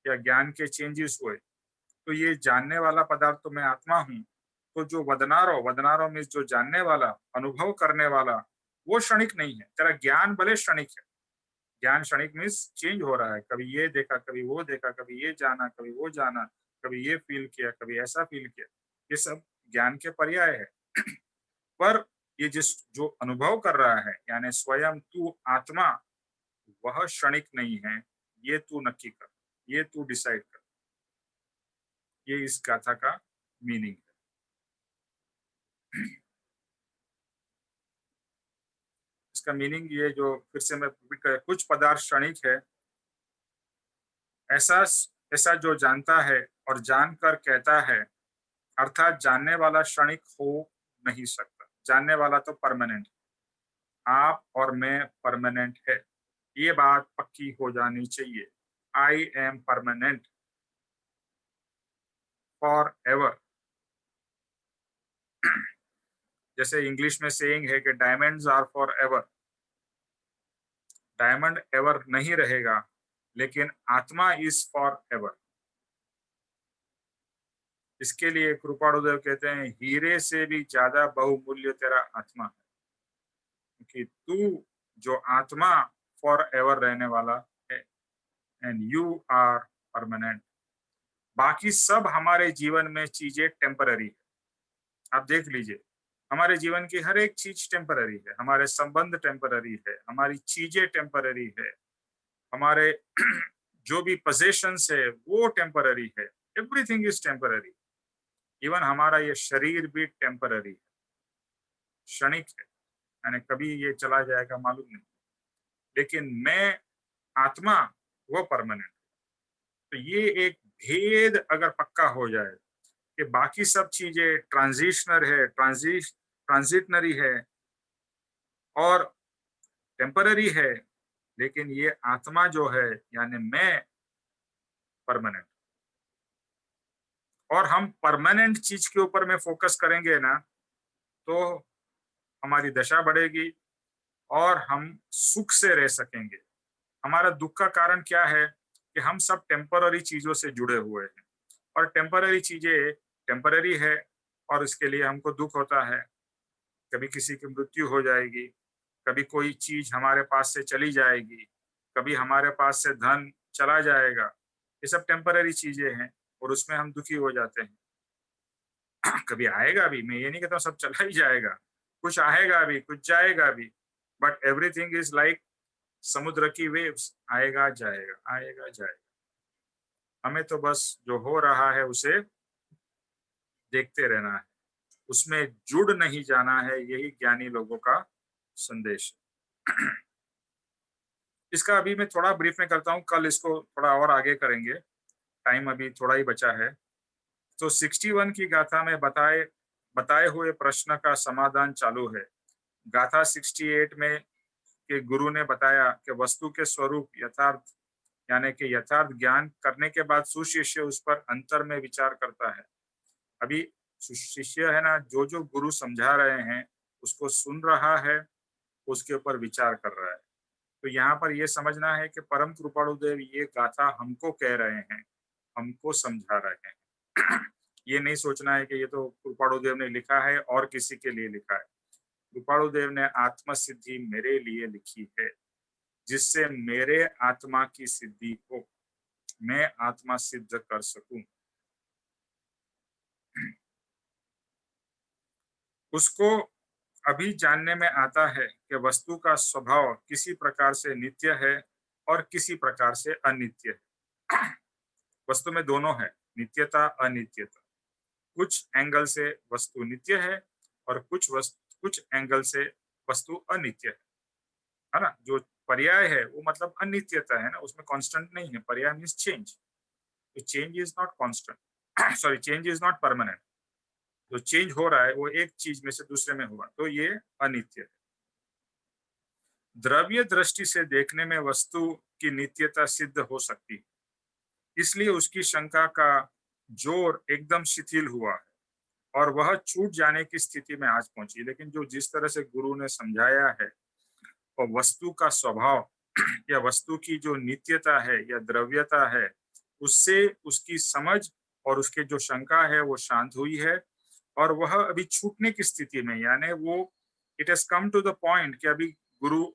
या ज्ञान के चेंजेस हुए। तो ये जानने वाला पदार्थ तो मैं आत्मा हूँ। तो जो वदनारो में जो जानने वाला, अनुभव करने वाला, वो क्षणिक नहीं है। तेरा ज्ञान भले क्षणिक है, ज्ञान क्षणिक मीन्स चेंज हो रहा है, कभी ये देखा, कभी वो देखा, कभी ये जाना, कभी वो जाना, कभी ये फील किया, कभी ऐसा फील किया, ये सब ज्ञान के पर्याय है। पर ये जो अनुभव कर रहा है, यानी स्वयं तू आत्मा, वह क्षणिक नहीं है। ये तू नक्की कर, ये तू डिसाइड कर। ये इस गाथा का मीनिंग है। इसका मीनिंग ये जो फिर से मैं रिपीट कर, कुछ पदार्थ क्षणिक है, ऐसा ऐसा जो जानता है और जानकर कहता है, अर्थात जानने वाला क्षणिक हो नहीं सकता। जानने वाला तो परमानेंट, आप और मैं परमानेंट है, ये बात पक्की हो जानी चाहिए। I am permanent for ever. जैसे इंग्लिश में सेइंग है कि diamonds are for ever. Diamond ever नहीं रहेगा, लेकिन आत्मा इज फॉर एवर। इसके लिए कृपाणुदेव कहते हैं, हीरे से भी ज्यादा बहुमूल्य तेरा आत्मा है, कि तू जो आत्मा फॉर एवर रहने वाला है, एंड यू आर परमानेंट। बाकी सब हमारे जीवन में चीजें टेम्पररी है। आप देख लीजिए, हमारे जीवन की हर एक चीज टेम्पररी है। हमारे संबंध टेम्पररी है, हमारी चीजें टेम्पररी है, हमारे जो भी पोजेशंस है वो टेम्पररी है। Everything is temporary. इवन हमारा ये शरीर भी टेम्पररी है, क्षणिक है, यानी कभी ये चला जाएगा मालूम नहीं। लेकिन मैं आत्मा वो परमानेंट। तो ये एक भेद अगर पक्का हो जाए कि बाकी सब चीजें ट्रांजिशनर है, ट्रांजिटनरी है और टेम्पररी है, लेकिन ये आत्मा जो है यानी मैं परमानेंट। और हम परमानेंट चीज के ऊपर में फोकस करेंगे ना, तो हमारी दशा बढ़ेगी और हम सुख से रह सकेंगे। हमारा दुख का कारण क्या है कि हम सब टेम्पररी चीजों से जुड़े हुए हैं, और टेम्पररी चीजें टेम्पररी है और इसके लिए हमको दुख होता है। कभी किसी की मृत्यु हो जाएगी, कभी कोई चीज हमारे पास से चली जाएगी, कभी हमारे पास से धन चला जाएगा। ये सब टेम्पररी चीजें हैं और उसमें हम दुखी हो जाते हैं। कभी आएगा भी, मैं ये नहीं कहता सब चला ही जाएगा, कुछ आएगा भी, कुछ जाएगा भी, बट एवरीथिंग इज लाइक समुद्र की वेव्स, आएगा जाएगा, आएगा जाएगा। हमें तो बस जो हो रहा है उसे देखते रहना है, उसमें जुड़ नहीं जाना है। यही ज्ञानी लोगों का संदेश है। इसका अभी मैं थोड़ा ब्रीफ में करता हूँ, कल इसको थोड़ा और आगे करेंगे, टाइम अभी थोड़ा ही बचा है। तो 61 की गाथा में बताए हुए प्रश्न का समाधान चालू है। गाथा 68 में के गुरु ने बताया कि वस्तु के स्वरूप यथार्थ यानी कि यथार्थ ज्ञान करने के बाद सुशिष्य उस पर अंतर में विचार करता है। अभी शिष्य है ना, जो जो गुरु समझा रहे हैं उसको सुन रहा है, उसके ऊपर विचार कर रहा है। तो यहाँ पर यह समझना है कि परम कृपाणुदेव ये गाथा हमको कह रहे हैं, हमको समझा रहे हैं। ये नहीं सोचना है कि ये तो कृपाणुदेव ने लिखा है और किसी के लिए लिखा है। कृपाणुदेव ने आत्म सिद्धि मेरे लिए लिखी है, जिससे मेरे आत्मा की सिद्धि हो, मैं आत्मा सिद्ध कर सकूं। उसको अभी जानने में आता है कि वस्तु का स्वभाव किसी प्रकार से नित्य है और किसी प्रकार से अनित्य है। वस्तु में दोनों है, नित्यता अनित्यता। कुछ एंगल से वस्तु नित्य है और कुछ एंगल से वस्तु अनित्य है ना। जो पर्याय है वो मतलब अनित्यता है ना, उसमें कांस्टेंट नहीं है। पर्याय मींस चेंज। तो change is not constant, sorry change is not permanent. जो चेंज हो रहा है वो एक चीज में से दूसरे में हुआ, तो ये अनित्य है। द्रव्य दृष्टि से देखने में वस्तु की नित्यता सिद्ध हो सकती है, इसलिए उसकी शंका का जोर एकदम शिथिल हुआ है और वह छूट जाने की स्थिति में आज पहुंची। लेकिन जो जिस तरह से गुरु ने समझाया है, और वस्तु का स्वभाव या वस्तु की जो नित्यता है या द्रव्यता है, उससे उसकी समझ और उसके जो शंका है वो शांत हुई है और वह अभी छूटने की स्थिति में, यानी वो it has come to the point कि अभी गुरु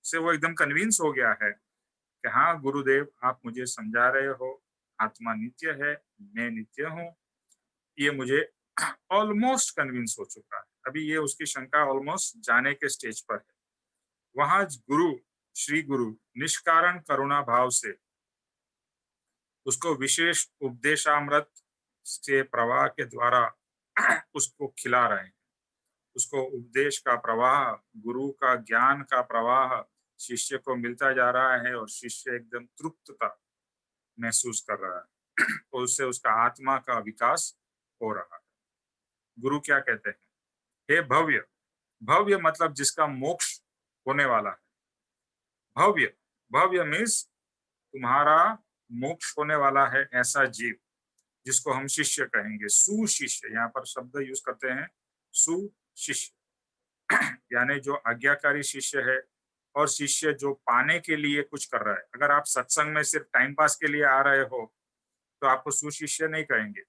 से वो एकदम कन्विंस हो गया है कि हाँ गुरुदेव आप मुझे समझा रहे हो, आत्मा नित्य है, मैं नित्य हूँ। ये मुझे ऑलमोस्ट कन्विंस हो चुका है। अभी ये उसकी शंका ऑलमोस्ट जाने के स्टेज पर है। वहां गुरु श्री गुरु निष्कारण करुणा भाव से उसको विशेष उपदेशामृत से प्रवाह के द्वारा उसको खिला रहे हैं। उसको उपदेश का प्रवाह, गुरु का ज्ञान का प्रवाह शिष्य को मिलता जा रहा है और शिष्य एकदम तृप्त था। महसूस कर रहा है तो उससे उसका आत्मा का विकास हो रहा है। गुरु क्या कहते हैं? हे भव्य, भव्य मतलब जिसका मोक्ष होने वाला है। भव्य, भव्य मीन्स तुम्हारा मोक्ष होने वाला है ऐसा जीव जिसको हम शिष्य कहेंगे। सुशिष्य, यहाँ पर शब्द यूज करते हैं सुशिष्य यानी जो आज्ञाकारी शिष्य है और शिष्य जो पाने के लिए कुछ कर रहा है। अगर आप सत्संग में सिर्फ टाइम पास के लिए आ रहे हो तो आपको सुशिष्य नहीं कहेंगे,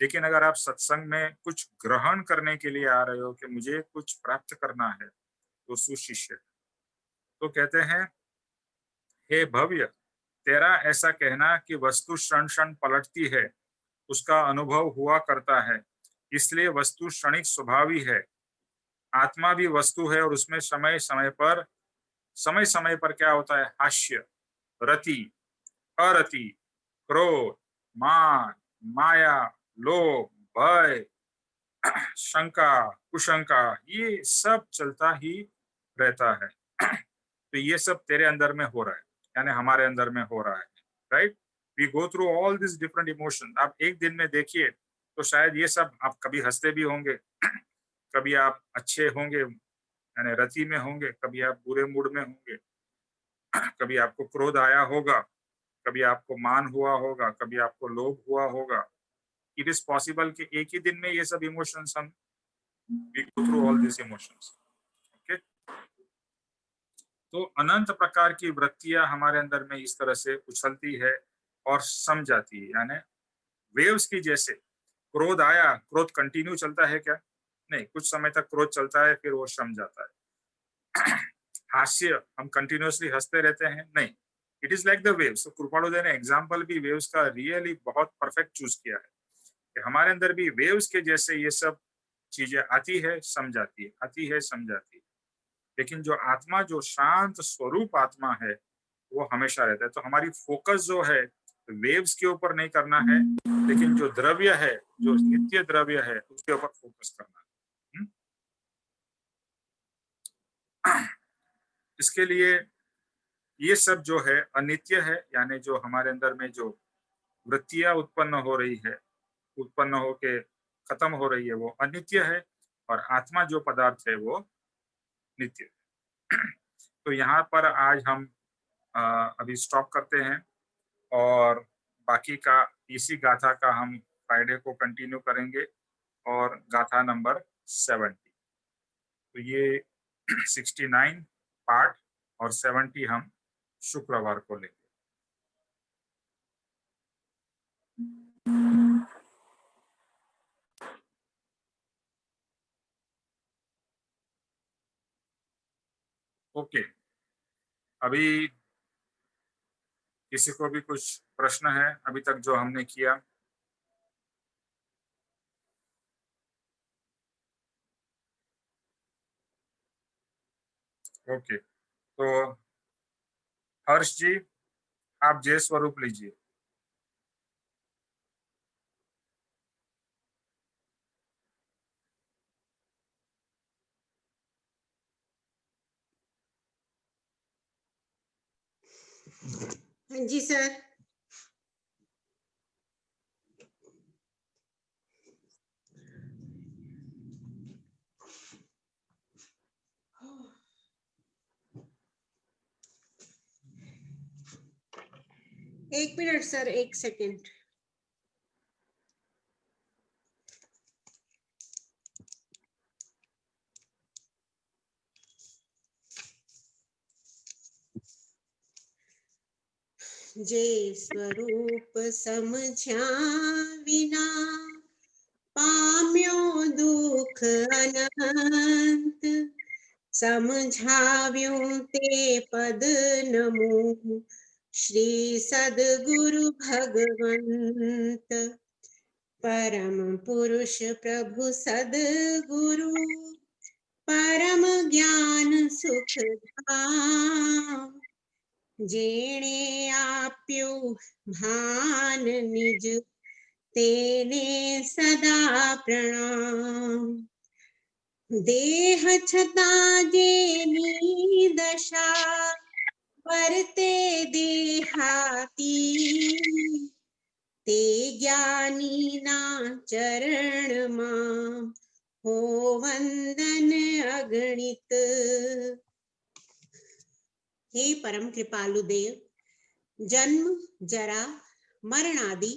लेकिन अगर आप सत्संग में कुछ ग्रहण करने के लिए आ रहे हो कि मुझे कुछ प्राप्त करना है तो सुशिष्य। तो कहते हैं हे भव्य, तेरा ऐसा कहना कि वस्तु क्षण क्षण पलटती है उसका अनुभव हुआ करता है, इसलिए वस्तु क्षणिक स्वभावी है। आत्मा भी वस्तु है और उसमें समय समय पर क्या होता है? हास्य, रति, अरति, क्रोध, मान, माया, लोभ, भय, शंका, कुशंका, ये सब चलता ही रहता है। तो ये सब तेरे अंदर में हो रहा है, यानी हमारे अंदर में हो रहा है, right? We go through all this different emotion. आप एक दिन में देखिए तो शायद ये सब, आप कभी हंसते भी होंगे, कभी आप अच्छे होंगे यानी रति में होंगे, कभी आप बुरे मूड में होंगे, कभी आपको क्रोध आया होगा, कभी आपको मान हुआ होगा, कभी आपको लोभ हुआ होगा। इट इज पॉसिबल कि एक ही दिन में ये सब इमोशंस हम we go through all this emotions. Okay, तो अनंत प्रकार की वृत्तियां हमारे अंदर में इस तरह से उछलती है और सम जाती है, यानी वेव्स की जैसे। क्रोध आया, क्रोध कंटिन्यू चलता है क्या? नहीं, कुछ समय तक क्रोध चलता है, फिर वो शम जाता है। हास्य, हम कंटिन्यूअसली हंसते रहते हैं? नहीं, it is like the waves. तो कृपालुदेव ने एग्जाम्पल भी वेव्स का रियली बहुत परफेक्ट चूज किया है कि हमारे अंदर भी वेव्स के जैसे ये सब चीजें आती है, सम जाती है, आती है, सम जाती है। लेकिन जो आत्मा, जो शांत स्वरूप आत्मा है, वो हमेशा रहता है। तो हमारी फोकस जो है वेव्स के ऊपर नहीं करना है, लेकिन जो द्रव्य है, जो नित्य द्रव्य है, उसके ऊपर फोकस करना है। इसके लिए ये सब जो है अनित्य है, यानी जो हमारे अंदर में जो वृत्तियां उत्पन्न हो रही है, उत्पन्न होके खत्म हो रही है, वो अनित्य है, और आत्मा जो पदार्थ है वो नित्य है। तो यहाँ पर आज हम अभी स्टॉप करते हैं और बाकी का इसी गाथा का हम फ्राइडे को कंटिन्यू करेंगे, और गाथा नंबर 70। तो ये 69 पार्ट और 70 हम शुक्रवार को लेंगे। ओके, अभी किसी को भी कुछ प्रश्न है अभी तक जो हमने किया? ओके, तो हर्ष जी, आप जय स्वरूप लीजिए। हाँ जी सर। एक मिनट सर, एक सेकंड। जय स्वरूप समझा विना पाम्यो दुख अनंत, समझाव्यूं ते पद नमो श्री सद्गुरु भगवंत। परम पुरुष प्रभु सद्गुरु, परम ज्ञान सुख धाम, जेणे आप्यो भान निज, तेने सदा प्रणाम। देह छता जेनी दशा, परते देहाती ते ज्ञानी ना चरण मां हो वंदन अगणित। हे परम कृपालु देव, जन्म जरा मरण आदि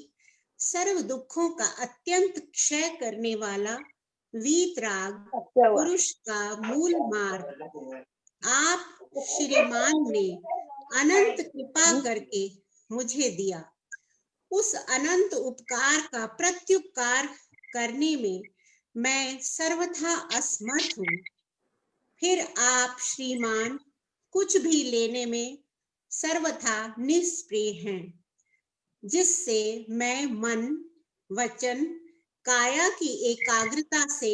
सर्व दुखों का अत्यंत क्षय करने वाला वीतराग क्या हुआ? पुरुष का मूल मार्ग आप श्रीमान ने अनंत कृपा करके मुझे दिया। उस अनंत उपकार का प्रत्युपकार करने में मैं सर्वथा असमर्थ हूँ। फिर आप श्रीमान कुछ भी लेने में सर्वथा निष्प्रिय हैं, जिससे मैं मन वचन काया की एकाग्रता से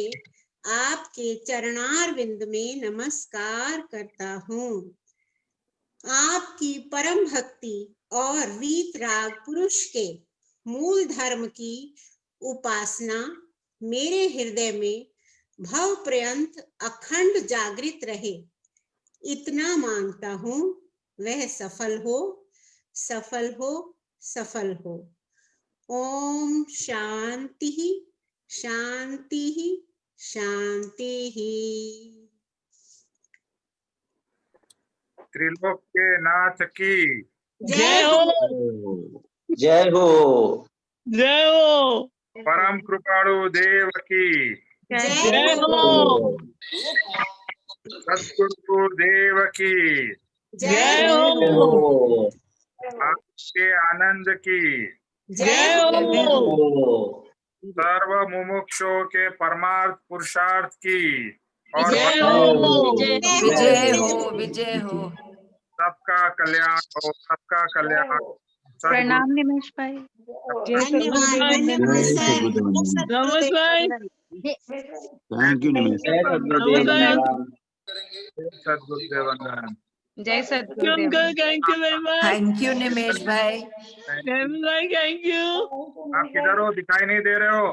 आपके चरणारविंद में नमस्कार करता हूँ। आपकी परम भक्ति और वीतराग पुरुष के मूल धर्म की उपासना मेरे हृदय में भव पर्यंत अखंड जागृत रहे, इतना मांगता हूँ। वह सफल हो, सफल हो, सफल हो। ओम शांति शांति शांति। त्रिलोक के नाथ की जय हो, जय हो। जय हो, परम कृपाणु देव की जय हो, सद्गुरु देव की जय हो, आपके आनंद की जय हो, सर्व मुमुक्षुओं के परमार्थ पुरुषार्थ की और जय हो, विजय हो, विजय हो। सबका कल्याण हो, सबका कल्याण हो। सद्गुरु प्रणाम निमेश भाई। धन्यवाद धन्यवाद सर। नमस्ते भाई। Thank you Nimesh. जय सद्गुरुदेव महाराज। सद्गुरुदेव वंदन। जय सतगुरुदेव। Thank you very much. Thank you Nimesh भाई। Thank you. आप किधर हो, दिखाई नहीं दे रहे हो?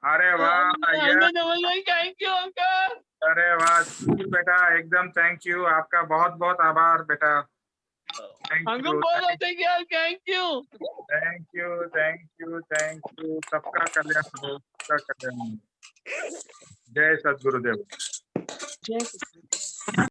अरे वाह, थैंक यू अंकल। अरे वाह बेटा, एकदम थैंक यू। आपका बहुत बहुत आभार बेटा। थैंक अंकल यू, बोल रहे क्या? Thank you, thank you, thank you, thank you. सबका कल्याण हो, सबका कल्याण हो। जय सद्गुरुदेव।